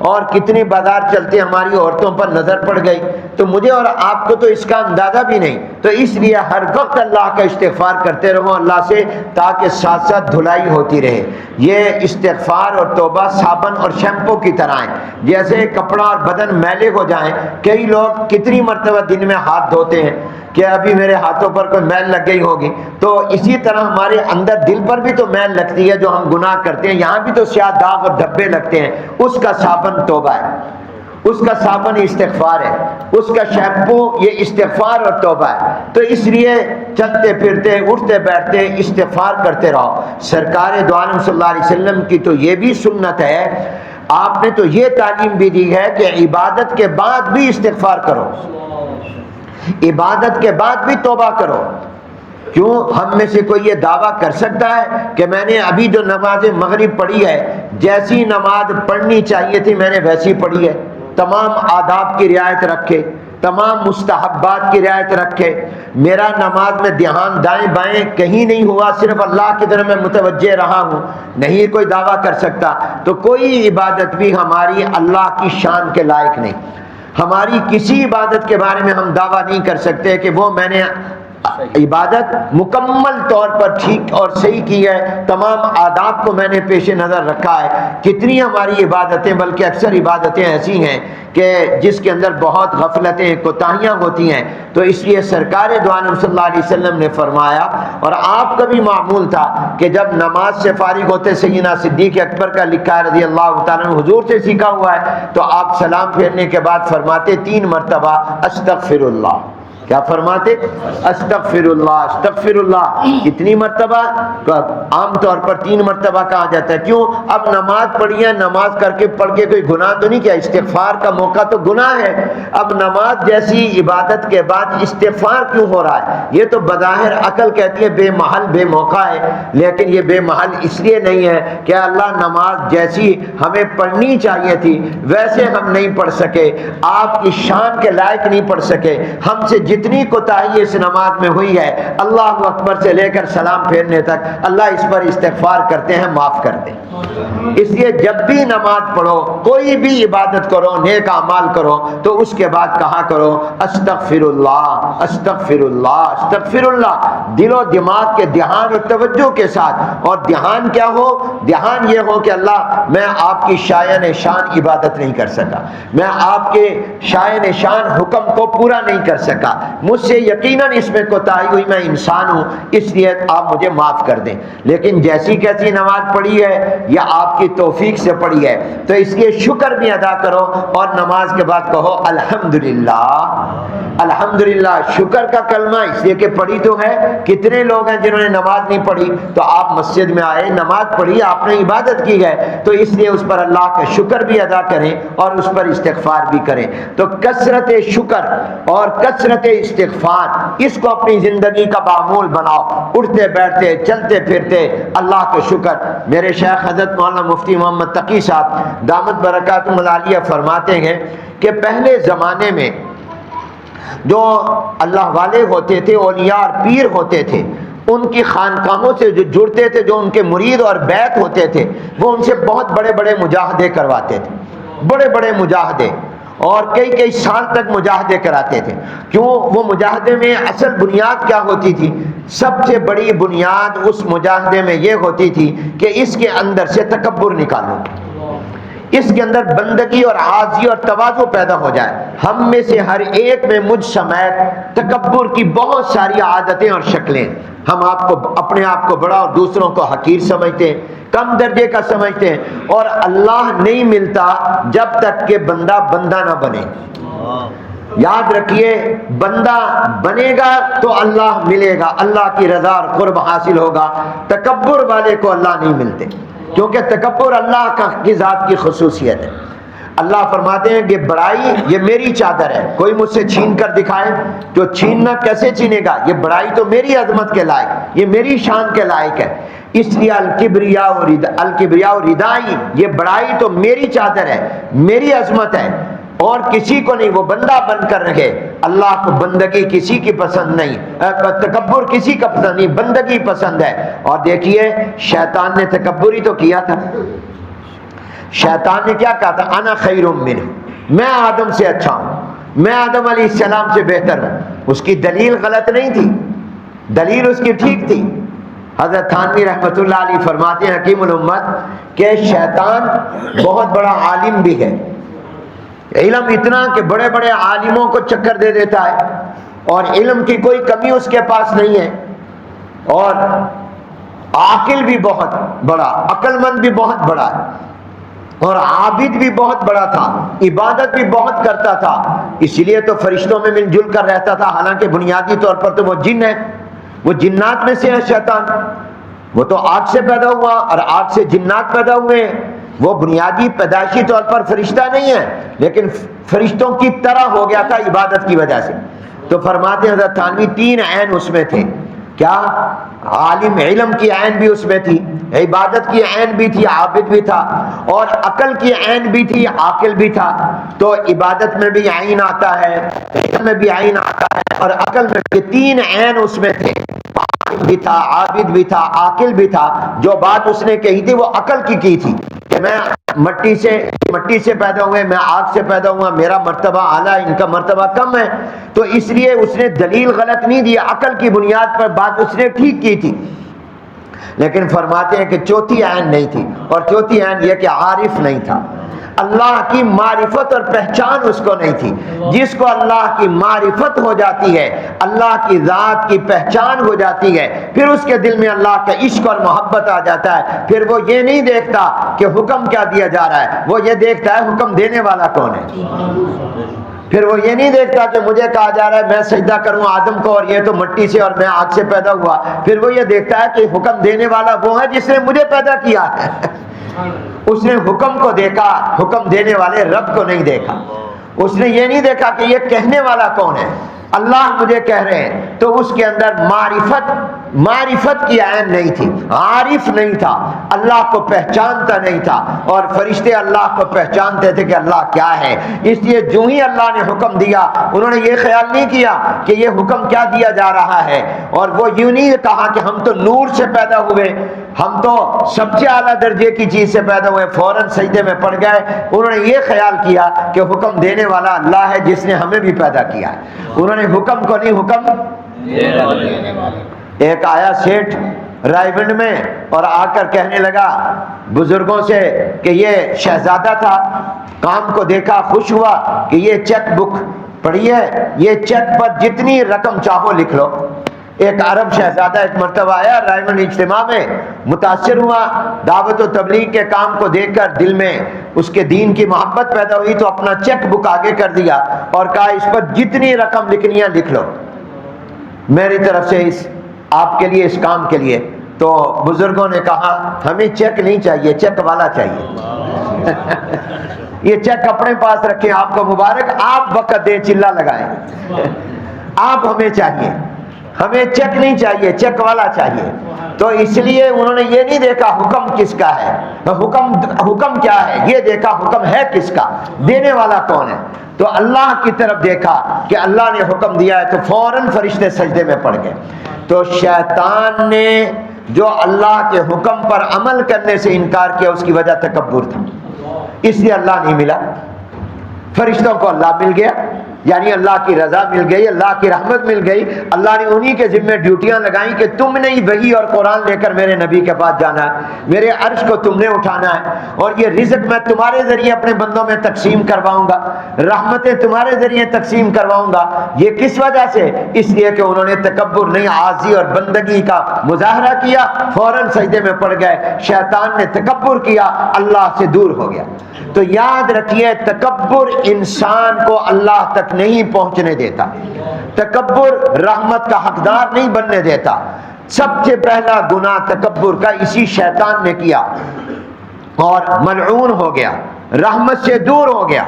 اور کتنے بازار چلتے ہماری عورتوں پر نظر پڑ گئی، تو مجھے اور آپ کو تو اس کا اندازہ بھی نہیں۔ تو اس لیے ہر وقت اللہ کا استغفار کرتے رہو اللہ سے، تاکہ ساتھ ساتھ دھلائی ہوتی رہے۔ یہ استغفار اور توبہ صابن اور شیمپو کی طرح ہیں، جیسے کپڑا اور بدن میلے ہو جائیں، کئی لوگ کتنی مرتبہ دن میں ہاتھ دھوتے ہیں کہ ابھی میرے ہاتھوں پر کوئی میل لگ گئی ہوگی، تو اسی طرح ہمارے اندر دل پر بھی تو میل لگتی ہے جو ہم گناہ کرتے ہیں، یہاں بھی تو سیاہ داغ اور دھبے لگتے ہیں، اس کا صابن توبہ ہے، اس کا صابن استغفار ہے، اس کا شیمپو یہ استغفار اور توبہ ہے۔ تو اس لیے چلتے پھرتے اٹھتے بیٹھتے استغفار کرتے رہو۔ سرکار دو عالم صلی اللہ علیہ وسلم کی تو یہ بھی سنت ہے، آپ نے تو یہ تعلیم بھی دی ہے کہ عبادت کے بعد بھی استغفار کرو، عبادت کے بعد بھی توبہ کرو۔ کیوں ہم میں سے کوئی یہ دعویٰ کر سکتا ہے کہ میں نے ابھی جو نماز مغرب پڑھی ہے، جیسی نماز پڑھنی چاہیے تھی میں نے ویسی پڑھی ہے، تمام آداب کی رعایت رکھے، تمام مستحبات کی رعایت رکھے، میرا نماز میں دھیان دائیں بائیں کہیں نہیں ہوا، صرف اللہ کی طرف میں متوجہ رہا ہوں، نہیں کوئی دعویٰ کر سکتا۔ تو کوئی عبادت بھی ہماری اللہ کی شان کے لائق نہیں، ہماری کسی عبادت کے بارے میں ہم دعویٰ نہیں کر سکتے کہ وہ میں نے عبادت مکمل طور پر ٹھیک اور صحیح کی ہے، تمام آداب کو میں نے پیش نظر رکھا ہے۔ کتنی ہماری عبادتیں، بلکہ اکثر عبادتیں ایسی ہیں کہ جس کے اندر بہت غفلتیں کوتاہیاں ہوتی ہیں۔ تو اس لیے سرکار دو عالم صلی اللہ علیہ وسلم نے فرمایا، اور آپ کا بھی معمول تھا کہ جب نماز سے فارغ ہوتے، سیدنا صدیق اکبر کا لکھا ہے رضی اللہ تعالیٰ عنہ، حضور سے سیکھا ہوا ہے، تو آپ سلام پھیرنے کے بعد فرماتے 3 مرتبہ استغفر اللہ۔ کیا فرماتے؟ استغفر اللہ، استغفر اللہ۔ کتنی مرتبہ؟ عام طور پر 3 مرتبہ کہا جاتا ہے۔ کیوں؟ اب نماز پڑھی ہے، نماز کر کے پڑھ کے کوئی گناہ تو نہیں کیا، استغفار کا موقع تو گناہ ہے، اب نماز جیسی عبادت کے بعد استغفار کیوں ہو رہا ہے؟ یہ تو بظاہر عقل کہتی ہے بے محل بے موقع ہے، لیکن یہ بے محل اس لیے نہیں ہے کہ اللہ نماز جیسی ہمیں پڑھنی چاہیے تھی ویسے ہم نہیں پڑھ سکے، آپ کی شان کے لائق نہیں پڑھ سکے، ہم سے جتنی کوتاہی اس نماز میں ہوئی ہے، اللہ اکبر سے لے کر سلام پھیرنے تک اللہ اس پر استغفار کرتے ہیں، معاف کرتے ہیں۔ اس لیے جب بھی نماز پڑھو، کوئی بھی عبادت کرو، نیک اعمال کرو، تو اس کے بعد کہا کرو استغفر اللہ، استغفر اللہ، استغفر اللہ، دل و دماغ کے دھیان اور توجہ کے ساتھ۔ اور دھیان کیا ہو؟ دھیان یہ ہو کہ اللہ میں آپ کی شایان شان عبادت نہیں کر سکا، میں آپ کے شایان شان حکم کو پورا نہیں کر سکا، مجھ سے یقیناً اس میں کوتاہی ہوئی، میں انسان ہوں، اس لیے آپ مجھے معاف کر دیں۔ لیکن جیسی کیسی نماز پڑھی ہے یا آپ کی توفیق سے پڑھی ہے، تو اس لیے شکر بھی ادا کرو، اور نماز کے بعد کہو الحمدللہ، الحمدللہ۔ شکر کا کلمہ اس لیے کہ پڑھی تو ہے، کتنے لوگ ہیں جنہوں نے نماز نہیں پڑھی، تو آپ مسجد میں آئے، نماز پڑھی، آپ نے عبادت کی ہے، تو اس لیے اس پر اللہ کا شکر بھی ادا کریں اور اس پر استغفار بھی کریں۔ تو کثرت شکر اور کثرت استغفار، اس کو اپنی زندگی کا معمول بناؤ، اٹھتے بیٹھتے چلتے پھرتے اللہ کا شکر۔ میرے شیخ حضرت مولانا مفتی محمد تقی صاحب دامت برکاتہم العالیہ فرماتے ہیں کہ پہلے زمانے میں جو اللہ والے ہوتے تھے، اولیاء اور پیر ہوتے تھے، ان کی خانقاہوں سے جو جڑتے تھے، جو ان کے مرید اور بیعت ہوتے تھے، وہ ان سے بہت بڑے بڑے مجاہدے کرواتے تھے، بڑے بڑے مجاہدے، اور کئی کئی سال تک مجاہدے کراتے تھے. کیوں؟ وہ مجاہدے میں اصل بنیاد کیا ہوتی تھی؟ سب سے بڑی بنیاد اس مجاہدے میں یہ ہوتی تھی کہ اس کے اندر سے تکبر نکالو، اس کے اندر بندگی اور عاجزی اور تواضع پیدا ہو جائے. ہم میں سے ہر ایک میں مجھ سمیت تکبر کی بہت ساری عادتیں اور شکلیں. ہم اپنے آپ کو بڑا اور دوسروں کو حقیر سمجھتے ہیں، کم درجے کا سمجھتے ہیں، اور اللہ نہیں ملتا جب تک کہ بندہ بندہ نہ بنے. یاد رکھیے، بندہ بنے گا تو اللہ ملے گا، اللہ کی رضا اور قرب حاصل ہوگا. تکبر والے کو اللہ نہیں ملتے، کیونکہ تکبر اللہ کی ذات کی خصوصیت ہے. اللہ فرماتے ہیں کہ بڑائی یہ میری چادر ہے، کوئی مجھ سے چھین کر دکھائے تو چھیننا کیسے چھینے گا؟ یہ بڑائی تو میری عظمت کے لائق، یہ میری شان کے لائق ہے. اس لیے الکبریاء ردائی، یہ بڑائی تو میری چادر ہے، میری عظمت ہے، اور کسی کو نہیں. وہ بندہ بن کر رہے. اللہ کو بندگی کسی کی پسند نہیں، تکبر کسی کا پسند نہیں، بندگی پسند ہے. اور دیکھیے شیطان نے تکبر ہی تو کیا تھا. شیطان نے کیا کہا تھا؟ انا خیر منہ، میں آدم سے اچھا ہوں، میں آدم علیہ السلام سے بہتر ہوں. اس کی دلیل غلط نہیں تھی، دلیل اس کی ٹھیک تھی. حضرت تھانوی رحمۃ اللہ علیہ فرماتے ہیں حکیم الامت کہ شیطان بہت بڑا عالم بھی ہے، علم اتنا کہ بڑے بڑے عالموں کو چکر دے دیتا ہے، اور علم کی کوئی کمی اس کے پاس نہیں ہے، اور عاقل بھی بہت بڑا، عقل مند بھی بہت بڑا ہے، اور عابد بھی بہت بڑا تھا، عبادت بھی بہت کرتا تھا. اس لیے تو فرشتوں میں مل جل کر رہتا تھا، حالانکہ بنیادی طور پر تو وہ جن ہے، وہ جنات میں سے ہے شیطان. وہ تو آگ سے پیدا ہوا اور آگ سے جنات پیدا ہوئے. وہ بنیادی پیدائشی طور پر فرشتہ نہیں ہے، لیکن فرشتوں کی طرح ہو گیا تھا عبادت کی وجہ سے. تو فرماتے ہیں حضرت تھانوی تین عین اس میں تھے. کیا؟ عالم، علم کی عین بھی اس میں تھی، عبادت کی عین بھی تھی، عابد بھی تھا، اور عقل کی عین بھی تھی، عاقل بھی تھا. تو عبادت میں بھی عین آتا ہے، علم میں بھی عین آتا ہے، اور عقل میں بھی. تین عین اس میں تھے، عالم بھی تھا، عابد بھی تھا، عاقل بھی تھا. جو بات اس نے کہی تھی وہ عقل کی تھی کہ میں مٹی سے پیدا ہوئے، میں آگ سے پیدا ہوا، میرا مرتبہ اعلیٰ، ان کا مرتبہ کم ہے. تو اس لیے اس نے دلیل غلط نہیں دی، عقل کی بنیاد پر بات اس نے ٹھیک کی تھی. لیکن فرماتے ہیں کہ چوتھی عین نہیں تھی، اور چوتھی عین یہ کہ عارف نہیں تھا. اللہ کی معرفت اور پہچان اس کو نہیں تھی. جس کو اللہ کی معرفت ہو جاتی ہے، اللہ کی ذات کی پہچان ہو جاتی ہے، پھر اس کے دل میں اللہ کا عشق اور محبت آ جاتا ہے. پھر وہ یہ نہیں دیکھتا کہ حکم کیا دیا جا رہا ہے، وہ یہ دیکھتا ہے حکم دینے والا کون ہے. پھر وہ یہ نہیں دیکھتا کہ مجھے کہا جا رہا ہے میں سجدہ کروں آدم کو، اور یہ تو مٹی سے اور میں آگ سے پیدا ہوا. پھر وہ یہ دیکھتا ہے کہ حکم دینے والا وہ ہے جس نے مجھے پیدا کیا ہے. اس نے حکم کو دیکھا، حکم دینے والے رب کو نہیں دیکھا. اس نے یہ نہیں دیکھا کہ یہ کہنے والا کون ہے، اللہ مجھے کہہ رہے ہیں. تو اس کے اندر معرفت کی عین نہیں تھی، عارف نہیں تھا، اللہ کو پہچانتا نہیں تھا. اور فرشتے اللہ کو پہچانتے تھے کہ اللہ کیا ہے. اس لیے جو ہی اللہ نے حکم دیا انہوں نے یہ خیال نہیں کیا کہ یہ حکم کیا دیا جا رہا ہے، اور وہ یوں نہیں کہا کہ ہم تو نور سے پیدا ہوئے، ہم تو سب سے اعلیٰ درجے کی چیز سے پیدا ہوئے، فوراً سجدے میں پڑ گئے. انہوں نے یہ خیال کیا کہ حکم دینے والا اللہ ہے جس نے ہمیں بھی پیدا کیا ہے. انہوں نے حکم کو نہیں، حکم ایک آیا سیٹھ رائے گنج میں اور آ کر کہنے لگا بزرگوں سے کہ یہ شہزادہ تھا، کام کو دیکھا، خوش ہوا کہ یہ چیک بک پڑھی ہے، یہ چیک پر جتنی رقم چاہو لکھ لو. ایک عرب شہزادہ ایک مرتبہ آیا رائے گنج اجتماع میں، متاثر ہوا، دعوت و تبلیغ کے کام کو دیکھ کر دل میں اس کے دین کی محبت پیدا ہوئی، تو اپنا چیک بک آگے کر دیا اور کہا اس پر جتنی رقم لکھنی ہے لکھ لو میری طرف سے آپ کے لیے، اس کام کے لیے. تو بزرگوں نے کہا ہمیں چیک نہیں چاہیے، چیک والا چاہیے. یہ چیک اپنے پاس رکھیں، آپ کو مبارک، آپ وقت دیں، چلا لگائیں. آپ ہمیں چاہیے، ہمیں چیک نہیں چاہیے، چیک والا چاہیے. تو اس لیے انہوں نے یہ نہیں دیکھا حکم کس کا ہے، حکم کیا ہے، یہ دیکھا حکم ہے کس کا، دینے والا کون ہے. تو اللہ کی طرف دیکھا کہ اللہ نے حکم دیا ہے، تو فوراً فرشتے سجدے میں پڑ گئے. تو شیطان نے جو اللہ کے حکم پر عمل کرنے سے انکار کیا، اس کی وجہ تکبر تھا، اس لیے اللہ نہیں ملا. فرشتوں کو اللہ مل گیا، یعنی اللہ کی رضا مل گئی، اللہ کی رحمت مل گئی۔ اللہ نے انہی کے ذمہ ڈیوٹیاں لگائیں کہ تم نے ہی وحی اور قرآن لے کر میرے نبی کے پاس جانا ہے، میرے عرش کو تم نے اٹھانا ہے، اور یہ رزق میں تمہارے ذریعے اپنے بندوں میں تقسیم کرواؤں گا، رحمتیں تمہارے ذریعے تقسیم کرواؤں گا۔ یہ کس وجہ سے؟ اس لیے کہ انہوں نے تکبر نہیں، عاجزی اور بندگی کا مظاہرہ کیا، فوراً سجدے میں پڑ گئے۔ شیطان نے تکبر کیا، اللہ سے دور ہو گیا۔ تو یاد رکھیے، تکبر انسان کو اللہ تک نہیں پہنچنے دیتا، تکبر رحمت کا حقدار نہیں بننے دیتا۔ سب سے پہلا گناہ تکبر کا اسی شیطان نے کیا اور ملعون ہو گیا، رحمت سے دور ہو گیا۔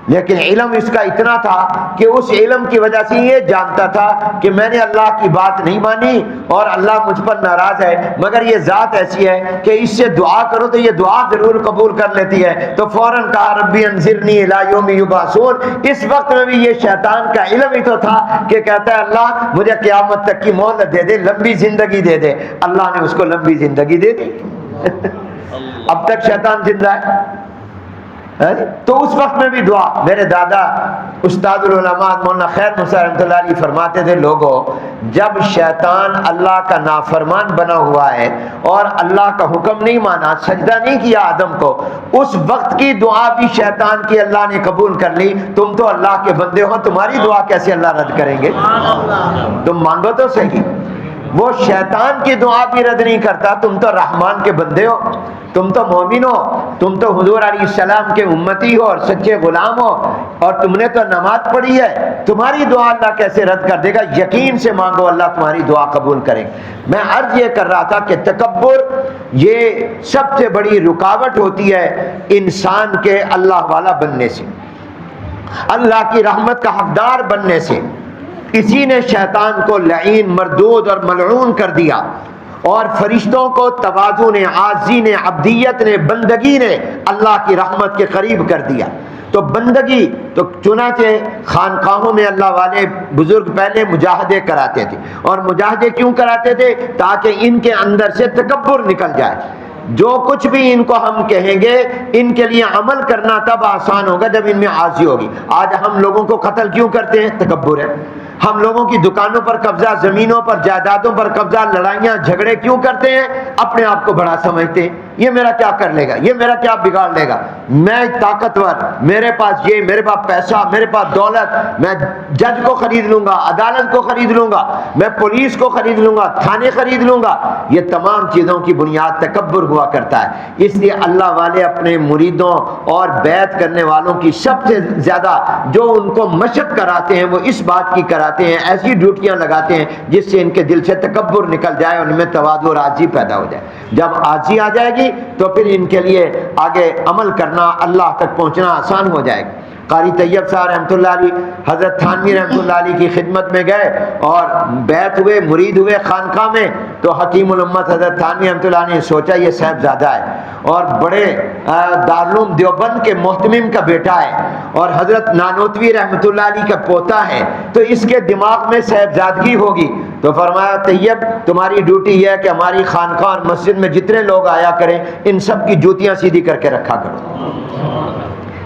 لیکن علم اس کا اتنا تھا کہ اس علم کی وجہ سے یہ جانتا تھا کہ میں نے اللہ کی بات نہیں مانی اور اللہ مجھ پر ناراض ہے، مگر یہ ذات ایسی ہے کہ اس سے دعا کرو تو یہ دعا ضرور قبول کر لیتی ہے۔ تو فوراً کہا ربی انذرنی الی یوم یبعثون۔ اس وقت میں بھی یہ شیطان کا علم ہی تو تھا کہ کہتا ہے اللہ مجھے قیامت تک کی مہلت دے دے، لمبی زندگی دے دے۔ اللہ نے اس کو لمبی زندگی دے دی۔ اب تک شیطان زندہ ہے۔ تو اس وقت میں بھی دعا، میرے دادا استاد العلماء مولانا خیر موسیٰ رحمۃ اللہ علیہ فرماتے تھے، لوگوں جب شیطان اللہ کا نافرمان بنا ہوا ہے اور اللہ کا حکم نہیں مانا، سجدہ نہیں کیا آدم کو، اس وقت کی دعا بھی شیطان کی اللہ نے قبول کر لی۔ تم تو اللہ کے بندے ہو، تمہاری دعا کیسے اللہ رد کریں گے؟ تم مانگو تو صحیح۔ وہ شیطان کی دعا بھی رد نہیں کرتا، تم تو رحمان کے بندے ہو، تم تو مومن ہو، تم تو حضور علیہ السلام کے امتی ہو اور سچے غلام ہو، اور تم نے تو نماز پڑھی ہے، تمہاری دعا اللہ کیسے رد کر دے گا؟ یقین سے مانگو، اللہ تمہاری دعا قبول کرے۔ میں عرض یہ کر رہا تھا کہ تکبر یہ سب سے بڑی رکاوٹ ہوتی ہے انسان کے اللہ والا بننے سے، اللہ کی رحمت کا حقدار بننے سے۔ اسی نے شیطان کو لعین، مردود اور ملعون کر دیا، اور فرشتوں کو تواضع نے، عاجزی نے، عبدیت نے، بندگی نے اللہ کی رحمت کے قریب کر دیا۔ تو بندگی تو چنانچہ خانقاہوں میں اللہ والے بزرگ پہلے مجاہدے کراتے تھے، اور مجاہدے کیوں کراتے تھے؟ تاکہ ان کے اندر سے تکبر نکل جائے۔ جو کچھ بھی ان کو ہم کہیں گے، ان کے لیے عمل کرنا تب آسان ہوگا جب ان میں عاجزی ہوگی۔ آج ہم لوگوں کو قتل کیوں کرتے ہیں؟ تکبر ہے۔ ہم لوگوں کی دکانوں پر قبضہ، زمینوں پر، جائیدادوں پر قبضہ، لڑائیاں جھگڑے کیوں کرتے ہیں؟ اپنے آپ کو بڑا سمجھتے ہیں، یہ میرا کیا کر لے گا، یہ میرا کیا بگاڑ لے گا، میں طاقتور، میرے پاس یہ، میرے پاس پیسہ، میرے پاس دولت، میں جج کو خرید لوں گا، عدالت کو خرید لوں گا، میں پولیس کو خرید لوں گا، تھانے خرید لوں گا۔ یہ تمام چیزوں کی بنیاد تکبر ہوا کرتا ہے۔ اس لیے اللہ والے اپنے مریدوں اور بیعت کرنے والوں کی سب سے زیادہ جو ان کو مشق کراتے ہیں، وہ اس بات کی کراتے ہیں، ایسی ڈیوٹیاں لگاتے ہیں جس سے ان کے دل سے تکبر نکل جائے اور ان میں تواضع اور عاجزی پیدا ہو جائے۔ جب عاجزی آ جائے گی تو پھر ان کے لیے آگے عمل کرنا، اللہ تک پہنچنا آسان ہو جائے گا۔ قاری طیب صاحب رحمۃ اللہ علیہ حضرت تھانوی رحمۃ اللہ علیہ کی خدمت میں گئے اور بیعت ہوئے، مرید ہوئے خانقاہ میں، تو حکیم الامت حضرت تھانوی رحمۃ اللہ علیہ نے سوچا یہ صاحبزادہ ہے اور بڑے دارالعلوم دیوبند کے محتمم کا بیٹا ہے اور حضرت نانوتوی رحمۃ اللہ علیہ کا پوتا ہے، تو اس کے دماغ میں صاحبزادگی ہوگی۔ تو فرمایا طیب تمہاری ڈیوٹی یہ ہے کہ ہماری خانقاہ اور مسجد میں جتنے لوگ آیا کریں ان سب کی جوتیاں سیدھی کر کے رکھا کرو،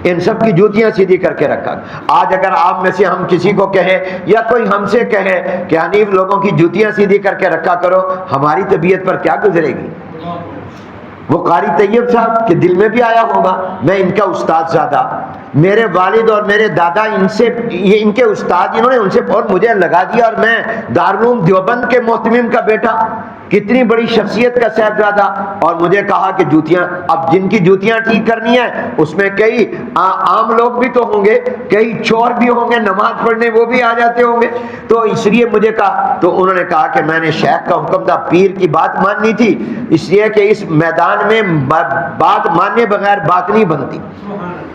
ان سب کی جوتیاں سیدھی کر کے رکھا۔ آج اگر آپ میں سے ہم کسی کو کہیں یا کوئی ہم سے کہے کہ حنیف لوگوں کی جوتیاں سیدھی کر کے رکھا کرو، ہماری طبیعت پر کیا گزرے گی؟ وہ قاری طیب صاحب کے دل میں بھی آیا ہوگا، میں ان کا استاد زادہ، میرے والد اور میرے دادا ان سے، یہ ان کے استاد، انہوں نے ان سے، اور مجھے لگا دیا، اور میں دارالعلوم دیوبند کے محتمم کا بیٹا، کتنی بڑی شخصیت کا صاحبزادہ، اور مجھے کہا کہ جوتیاں، اب جن کی جوتیاں ٹھیک کرنی ہے اس میں کئی عام لوگ بھی تو ہوں گے، کئی چور بھی ہوں گے، نماز پڑھنے وہ بھی آ جاتے ہوں گے، تو اس لیے مجھے کہا، تو انہوں نے کہا کہ میں نے شیخ کا حکم تھا، پیر کی بات ماننی تھی، اس لیے کہ اس میدان میں بات ماننے بغیر بات نہیں بنتی۔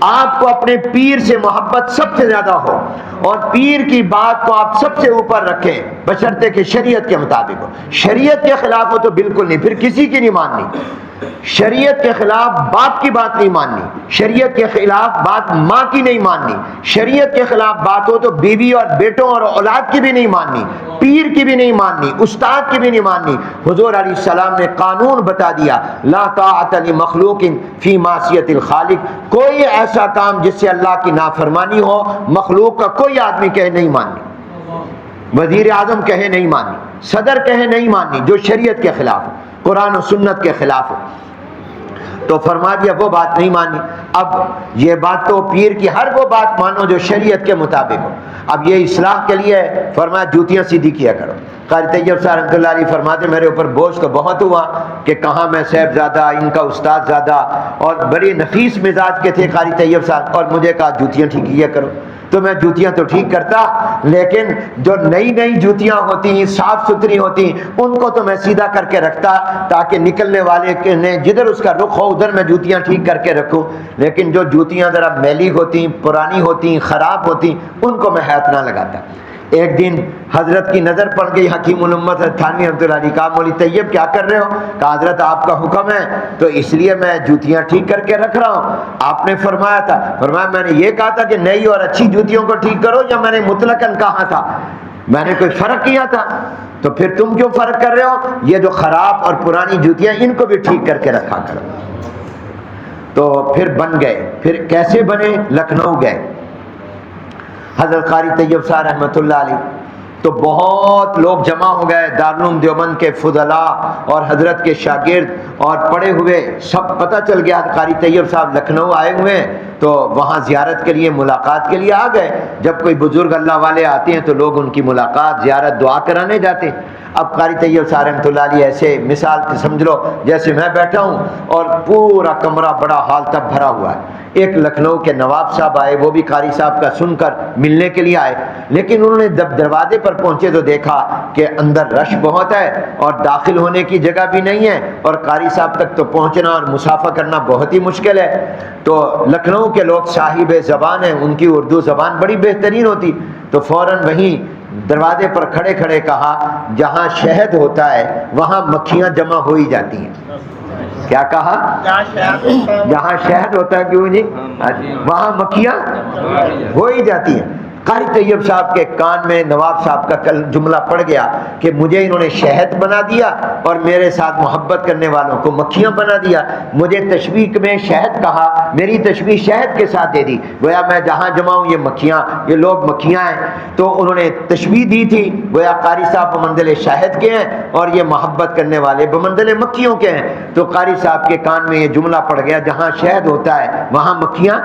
آپ کو اپنے پیر سے محبت سب سے زیادہ ہو اور پیر کی بات کو آپ سب سے اوپر رکھیں، بشرطے کہ شریعت کے مطابق ہو، شریعت کے خلاف ہو تو بالکل نہیں، پھر کسی کی نہیں ماننی۔ شریعت کے خلاف باپ کی بات نہیں ماننی، شریعت کے خلاف بات ماں کی نہیں ماننی، شریعت کے خلاف بات ہو تو بیوی اور بیٹوں اور اولاد کی بھی نہیں ماننی، پیر کی بھی نہیں ماننی، استاد کی بھی نہیں ماننی۔ حضور علیہ السلام نے قانون بتا دیا، لا طاعت لمخلوق فی معصیت الخالق، کوئی ایسا کام جس سے اللہ کی نافرمانی ہو مخلوق کا کوئی آدمی کہے نہیں ماننی، وزیر اعظم کہے نہیں ماننی، صدر کہے نہیں ماننی، جو شریعت کے خلاف ہو، قرآن و سنت کے خلاف ہو۔ تو فرما دیا وہ بات نہیں مانی۔ اب یہ بات تو پیر کی ہر وہ بات مانو جو شریعت کے مطابق ہو۔ اب یہ اصلاح کے لیے فرمایا جوتیاں سیدھی کیا کرو۔ قاری طیب صاحب رحمۃ اللہ علیہ فرماتے میرے اوپر بوجھ تو بہت ہوا کہ کہاں میں صاحب زادہ، ان کا استاد زادہ، اور بڑی نفیس مزاج کے تھے قاری طیب صاحب، اور مجھے کہا جوتیاں ٹھیک کیا کرو۔ تو میں جوتیاں تو ٹھیک کرتا، لیکن جو نئی نئی جوتیاں ہوتی ہیں صاف ستھری ہوتی ہیں ان کو تو میں سیدھا کر کے رکھتا تاکہ نکلنے والے کے نے جدھر اس کا رخ ہو ادھر میں جوتیاں ٹھیک کر کے رکھوں۔ لیکن جو جوتیاں ذرا میلی ہوتی، پرانی ہوتی، خراب ہوتی، ان کو میں ہاتھ نہ لگاتا۔ ایک دن حضرت کی نظر پڑ گئی حکیم الامت تھانوی رحمۃ اللہ علیہ، کہا مولوی طیب کیا کر رہے ہو؟ کہا حضرت آپ کا حکم ہے تو اس لیے میں جوتیاں ٹھیک کر کے رکھ رہا ہوں۔ آپ نے فرمایا تھا، فرمایا میں نے یہ کہا تھا کہ نئی اور اچھی جوتیوں کو ٹھیک کرو، یا میں نے مطلقاً کہا تھا؟ میں نے کوئی فرق کیا تھا؟ تو پھر تم کیوں فرق کر رہے ہو؟ یہ جو خراب اور پرانی جوتیاں ان کو بھی ٹھیک کر کے رکھا کرو۔ تو پھر بن گئے۔ پھر کیسے بنے؟ لکھنؤ گئے حضرت قاری طیب صاحب رحمۃ اللہ علیہ، تو بہت لوگ جمع ہو گئے، دارالعلوم دیوبند کے فضلاء اور حضرت کے شاگرد اور پڑھے ہوئے، سب پتہ چل گیا قاری طیب صاحب لکھنؤ آئے ہوئے ہیں، تو وہاں زیارت کے لیے، ملاقات کے لیے آ گئے۔ جب کوئی بزرگ اللہ والے آتے ہیں تو لوگ ان کی ملاقات، زیارت، دعا کرانے جاتے ہیں۔ اب قاری طیب صاحب رحمۃ اللہ علیہ ایسے مثال سمجھ لو جیسے میں بیٹھا ہوں اور پورا کمرہ بڑا ہال تک بھرا ہوا ہے۔ ایک لکھنؤ کے نواب صاحب آئے، وہ بھی قاری صاحب کا سن کر ملنے کے لیے آئے، لیکن انہوں نے جب دروازے پر پہنچے تو دیکھا کہ اندر رش بہت ہے اور داخل ہونے کی جگہ بھی نہیں ہے، اور قاری صاحب تک تو پہنچنا اور مسافہ کرنا بہت ہی مشکل ہے۔ تو لکھنؤ کے لوگ صاحب زبان ہیں، ان کی اردو زبان بڑی بہترین ہوتی، تو فوراً وہیں دروازے پر کھڑے کھڑے کہا جہاں شہد ہوتا ہے وہاں مکھیاں جمع ہو ہی جاتی ہیں۔ کیا کہا؟ جہاں شہد ہوتا ہے کیوں جی وہاں مکھیاں ہو ہی جاتی ہیں۔ قاری طیب صاحب کے کان میں نواب صاحب کا کل جملہ پڑ گیا کہ مجھے انہوں نے شہد بنا دیا اور میرے ساتھ محبت کرنے والوں کو مکھیاں بنا دیا۔ مجھے تشبیہ میں شہد کہا، میری تشبیہ شہد کے ساتھ دے دی، گویا میں جہاں جمع ہوں یہ مکھیاں، یہ لوگ مکھیاں ہیں۔ تو انہوں نے تشبیہ دی تھی گویا قاری صاحب بمنزل شہد کے ہیں اور یہ محبت کرنے والے بمنزل مکھیوں کے ہیں۔ تو قاری صاحب کے کان میں یہ جملہ پڑ گیا جہاں شہد ہوتا ہے وہاں مکھیاں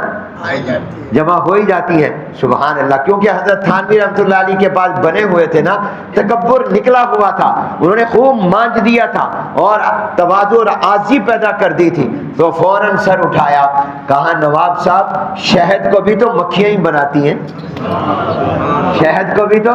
جمع ہو ہی جاتی ہیں۔ سبحان اللہ، کیونکہ حضرت تھانوی رحمۃ اللہ علیہ کے پاس بنے ہوئے تھے نا، تکبر نکلا ہوا تھا، انہوں نے خوب مانج دیا تھا اور تواضع اور عاجزی پیدا کر دی تھی، تو فوراً سر اٹھایا، کہا نواب صاحب شہد کو بھی تو مکھیاں ہی بناتی ہیں، شہد کو بھی تو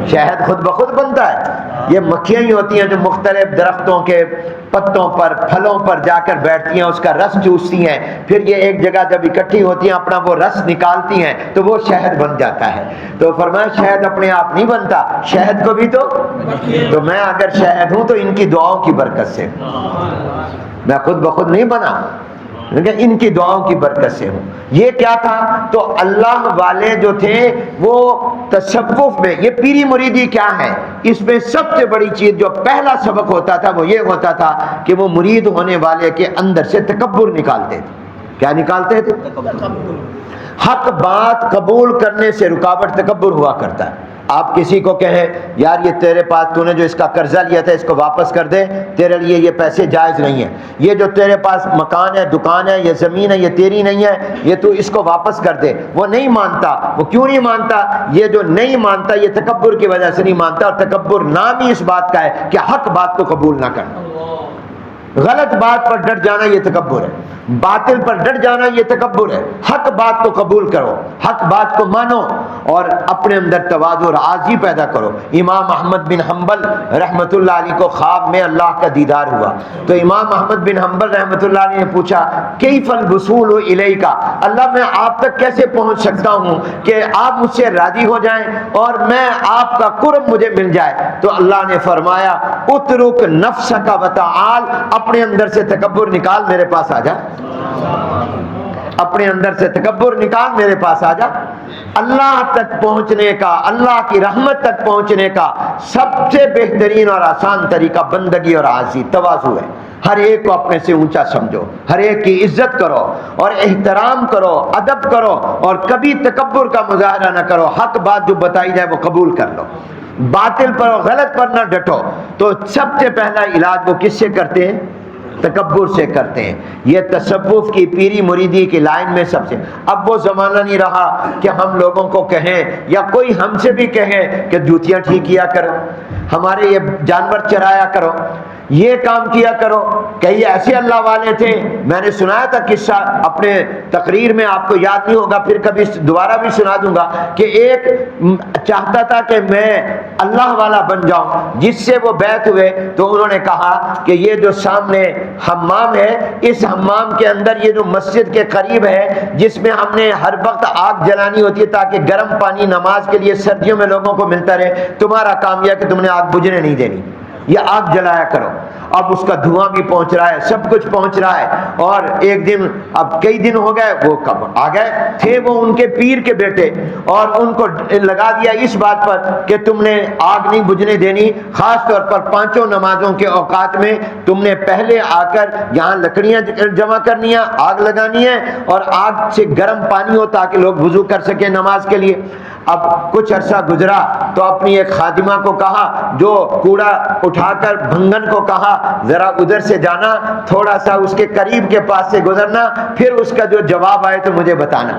شہد خود بخود بنتا ہے، یہ مکھیاں ہی ہوتی ہیں جو مختلف درختوں کے پتوں پر، پھلوں پر جا کر بیٹھتی ہیں، اس کا رس چوستی ہیں، پھر یہ ایک جگہ جب اکٹھی ہوتی ہیں اپنا وہ رس نکالتی ہیں تو وہ شہد بن جاتا ہے۔ تو فرمایا شہد اپنے آپ نہیں بنتا، شہد کو بھی تو میں اگر شہد ہوں تو ان کی دعاؤں کی برکت سے، میں خود بخود نہیں بنا، لیکن ان کی دعاؤں کی برکت سے ہوں۔ یہ کیا تھا؟ تو اللہ والے جو تھے وہ تصوف میں، یہ پیری مریدی کیا ہے، اس میں سب سے بڑی چیز جو پہلا سبق ہوتا تھا وہ یہ ہوتا تھا کہ وہ مرید ہونے والے کے اندر سے تکبر نکالتے تھے۔ کیا نکالتے تھے؟ حق بات قبول کرنے سے رکاوٹ تکبر ہوا کرتا ہے۔ آپ کسی کو کہیں یار یہ تیرے پاس تو نے جو اس کا قرضہ لیا تھا اس کو واپس کر دے، تیرے لیے یہ پیسے جائز نہیں ہیں، یہ جو تیرے پاس مکان ہے، دکان ہے، یہ زمین ہے، یہ تیری نہیں ہے، یہ تو اس کو واپس کر دے، وہ نہیں مانتا۔ وہ کیوں نہیں مانتا؟ یہ جو نہیں مانتا یہ تکبر کی وجہ سے نہیں مانتا، اور تکبر نام ہی اس بات کا ہے کہ حق بات کو قبول نہ کرنا، غلط بات پر ڈٹ جانا یہ تکبر ہے۔ باطل پر ڈٹ جانا یہ تکبر ہے. حق بات کو قبول کرو, حق بات کو مانو اور اپنے اندر تواضع اور عاجزی پیدا کرو. امام احمد بن حنبل رحمۃ اللہ علیہ کو خواب میں اللہ کا دیدار ہوا, تو امام احمد بن حنبل رحمۃ اللہ علیہ نے پوچھا کیف الوصول الیک, اللہ میں آپ تک کیسے پہنچ سکتا ہوں کہ آپ مجھ سے راضی ہو جائیں اور میں آپ کا قرب مجھے مل جائے. تو اللہ نے فرمایا اترک نفسک وتعال, اپنے اندر سے تکبر نکال میرے پاس آ جا, اپنے اندر سے تکبر نکال میرے پاس آ جا. اللہ تک پہنچنے کا, اللہ کی رحمت تک پہنچنے کا سب سے بہترین اور آسان طریقہ بندگی اور عاجزی تواضع ہے. ہر ایک کو اپنے سے اونچا سمجھو, ہر ایک کی عزت کرو اور احترام کرو, ادب کرو اور کبھی تکبر کا مظاہرہ نہ کرو. حق بات جو بتائی جائے وہ قبول کر لو, باطل پر اور غلط پر نہ ڈٹو. تو سب سے پہلا علاج وہ کس سے کرتے ہیں؟ تکبر سے کرتے ہیں. یہ تصوف کی پیری مریدی کی لائن میں سب سے. اب وہ زمانہ نہیں رہا کہ ہم لوگوں کو کہیں یا کوئی ہم سے بھی کہے کہ جوتیاں ٹھیک کیا کرو, ہمارے یہ جانور چرایا کرو, یہ کام کیا کرو. کئی ایسے اللہ والے تھے, میں نے سنایا تھا قصہ اپنے تقریر میں, آپ کو یاد نہیں ہوگا, پھر کبھی دوبارہ بھی سنا دوں گا, کہ ایک چاہتا تھا کہ میں اللہ والا بن جاؤں, جس سے وہ بیعت ہوئے تو انہوں نے کہا کہ یہ جو سامنے حمام ہے, اس حمام کے اندر یہ جو مسجد کے قریب ہے جس میں ہم نے ہر وقت آگ جلانی ہوتی ہے تاکہ گرم پانی نماز کے لیے سردیوں میں لوگوں کو ملتا رہے, تمہارا کام یہ کہ تم نے آگ بجھنے نہیں دینی, یہ آگ جلایا کرو. اب اس کا دھواں بھی پہنچ رہا ہے, سب کچھ پہنچ رہا ہے. اور ایک دن, اب کئی دن ہو گئے, وہ کب آ گئے تھے وہ ان کے پیر کے بیٹے, اور ان کو لگا دیا اس بات پر کہ تم نے آگ نہیں بجھنے دینی, خاص طور پر پانچوں نمازوں کے اوقات میں تم نے پہلے آ کر یہاں لکڑیاں جمع کرنی ہیں, آگ لگانی ہے, اور آگ سے گرم پانی ہو تاکہ لوگ وضو کر سکیں نماز کے لیے. اب کچھ عرصہ گزرا تو اپنی ایک خادمہ کو کہا, جو کوڑا اٹھا کر بھنگن کو کہا ذرا ادھر سے جانا, تھوڑا سا اس کے قریب کے پاس سے گزرنا, پھر اس کا جو جواب آئے تو مجھے بتانا.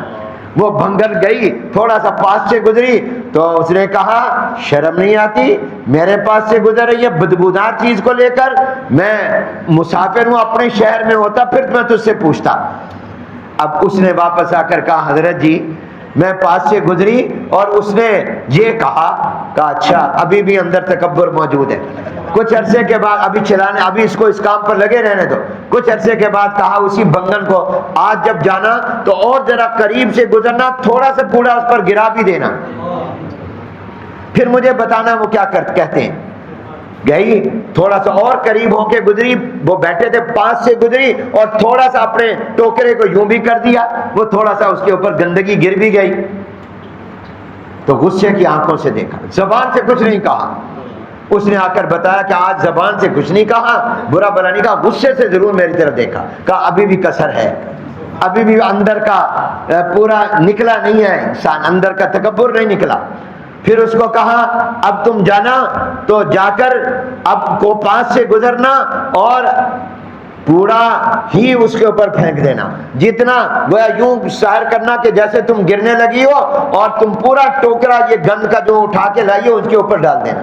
وہ بھنگن گئی, تھوڑا سا پاس سے گزری تو اس نے کہا شرم نہیں آتی, میرے پاس سے گزر رہی ہے بدبودار چیز کو لے کر, میں مسافر ہوں, اپنے شہر میں ہوتا پھر میں تجھ سے پوچھتا. اب اس نے واپس آ کر کہا حضرت جی میں پاس سے گزری اور اس نے یہ کہا اچھا ابھی بھی اندر تکبر موجود ہے. کچھ عرصے کے بعد, ابھی چلانے, ابھی اس کو اس کام پر لگے رہنے دو, کچھ عرصے کے بعد کہا اسی بنگن کو آج جب جانا تو اور ذرا قریب سے گزرنا, تھوڑا سا کوڑا اس پر گرا بھی دینا, پھر مجھے بتانا وہ کیا کہتے ہیں. گئی, تھوڑا سا اور قریب ہو کے گزری, وہ بیٹھے تھے, پاس سے گزری اور تھوڑا سا اپنے ٹوکرے کو یوں بھی کر دیا, وہ تھوڑا سا اس کے اوپر گندگی گر بھی گئی. تو غصے کی آنکھوں سے دیکھا, زبان سے کچھ نہیں کہا. اس نے آ کر بتایا کہ آج زبان سے کچھ نہیں کہا, برا بلا نہیں کہا, غصے سے ضرور میری طرف دیکھا. کہا ابھی بھی کسر ہے, ابھی بھی اندر کا پورا نکلا نہیں ہے انسان, اندر کا تکبر نہیں نکلا. پھر اس کو کہا اب تم جانا تو جا کر اب کو پاس سے گزرنا اور پورا ہی اس کے اوپر پھینک دینا, جتنا وہ یوں ظاہر کرنا کہ جیسے تم گرنے لگی ہو, اور تم پورا ٹوکرا یہ گند کا جو اٹھا کے لائی ہو اس کے اوپر ڈال دینا,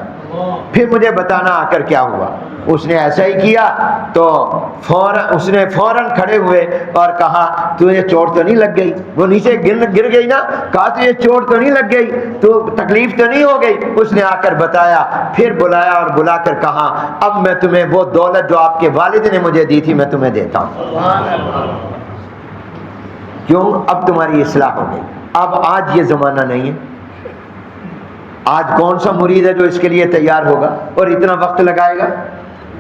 پھر مجھے بتانا آ کر کیا ہوا. اس نے ایسا ہی کیا تو اس نے فوراً کھڑے ہوئے اور کہا تجھے چوٹ تو نہیں لگ گئی, وہ نیچے گر گئی نا, کہا تجھے چوٹ تو نہیں لگ گئی, تو تکلیف تو نہیں ہو گئی. اس نے آ کر بتایا, پھر بلایا اور بلا کر کہا اب میں تمہیں وہ دولت جو آپ کے والد نے مجھے دی تھی میں تمہیں دیتا ہوں. کیوں؟ اب تمہاری اصلاح ہو گئی. اب آج یہ زمانہ نہیں ہے. آج کون سا مرید ہے جو اس کے لیے تیار ہوگا اور اتنا وقت لگائے گا؟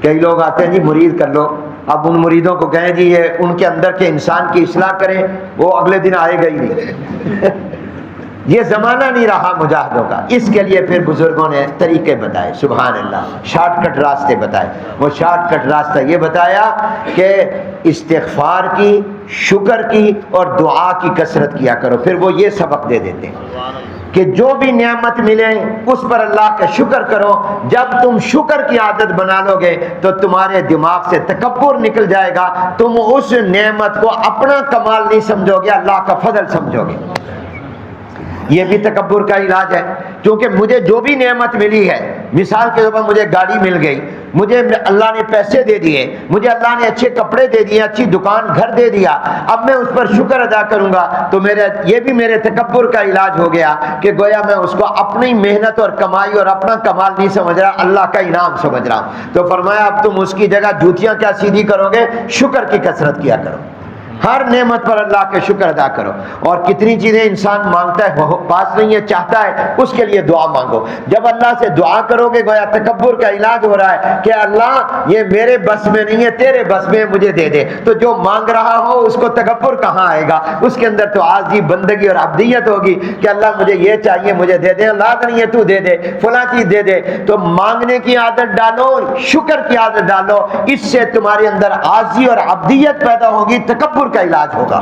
کئی لوگ آتے ہیں جی مرید کر لو, اب ان مریدوں کو کہیں جی یہ ان کے اندر کے انسان کی اصلاح کریں, وہ اگلے دن آئے گا ہی نہیں. یہ زمانہ نہیں رہا مجاہدوں کا. اس کے لیے پھر بزرگوں نے طریقے بتائے, سبحان اللہ, شارٹ کٹ راستے بتائے. وہ شارٹ کٹ راستہ یہ بتایا کہ استغفار کی, شکر کی اور دعا کی کثرت کیا کرو. پھر وہ یہ سبق دے دیتے ہیں کہ جو بھی نعمت ملے اس پر اللہ کا شکر کرو. جب تم شکر کی عادت بنا لو گے تو تمہارے دماغ سے تکبر نکل جائے گا, تم اس نعمت کو اپنا کمال نہیں سمجھو گے, اللہ کا فضل سمجھو گے. یہ بھی تکبر کا علاج ہے, کیونکہ مجھے جو بھی نعمت ملی ہے, مثال کے طور پر مجھے گاڑی مل گئی مجھے اللہ نے پیسے دے دیے، مجھے اللہ نے اچھے کپڑے دے دیے، اچھی دکان گھر دے دیا، اب میں اس پر شکر ادا کروں گا تو یہ بھی میرے تکبر کا علاج ہو گیا کہ گویا میں اس کو اپنی محنت اور کمائی اور اپنا کمال نہیں سمجھ رہا، اللہ کا انعام سمجھ رہا ہوں۔ تو فرمایا اب تم اس کی جگہ جوتیاں کیا سیدھی کرو گے، شکر کی کثرت کیا کرو، ہر نعمت پر اللہ کے شکر ادا کرو۔ اور کتنی چیزیں انسان مانگتا ہے، وہ پاس نہیں ہے، چاہتا ہے، اس کے لیے دعا مانگو۔ جب اللہ سے دعا کرو گے گویا تکبر کا علاج ہو رہا ہے کہ اللہ یہ میرے بس میں نہیں ہے، تیرے بس میں، مجھے دے دے۔ تو جو مانگ رہا ہو اس کو تکبر کہاں آئے گا، اس کے اندر تو عاجزی، بندگی اور عبدیت ہوگی کہ اللہ مجھے یہ چاہیے، مجھے دے دے، اولاد نہیں ہے تو دے دے، فلاں چیز دے دے۔ تو مانگنے کی عادت ڈالو، شکر کی عادت ڈالو، اس سے تمہارے اندر عاجزی اور عبدیت پیدا ہوگی، تکبر کا علاج ہوگا۔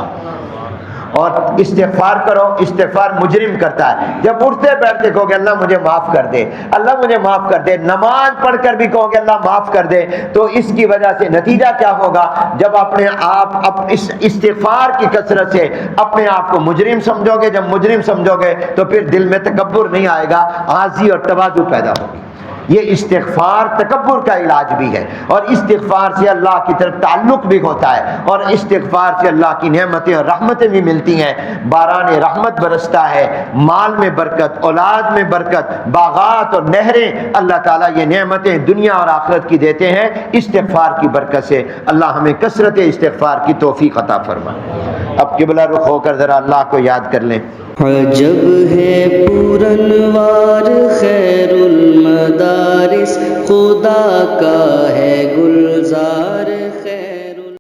اور استغفار کرو، استغفار مجرم کرتا ہے۔ جب اٹھتے بیٹھتے کہو گے اللہ مجھے معاف کر دے، اللہ مجھے معاف کر دے، نماز پڑھ کر بھی کہو گے اللہ معاف کر دے، تو اس کی وجہ سے نتیجہ کیا ہوگا؟ جب اپنے آپ اس استغفار کی کثرت سے اپنے آپ کو مجرم سمجھو گے، جب مجرم سمجھو گے تو پھر دل میں تکبر نہیں آئے گا، عاجزی اور تواضع پیدا ہوگی۔ یہ استغفار تکبر کا علاج بھی ہے، اور استغفار سے اللہ کی طرف تعلق بھی ہوتا ہے، اور استغفار سے اللہ کی نعمتیں اور رحمتیں بھی ملتی ہیں۔ باران رحمت برستا ہے، مال میں برکت، اولاد میں برکت، باغات اور نہریں، اللہ تعالیٰ یہ نعمتیں دنیا اور آخرت کی دیتے ہیں استغفار کی برکت سے۔ اللہ ہمیں کثرت استغفار کی توفیق عطا فرمائے۔ اب قبلہ رخ ہو کر ذرا اللہ کو یاد کر لیں۔ عجب ہے پورنوار خیر المدارس، خدا کا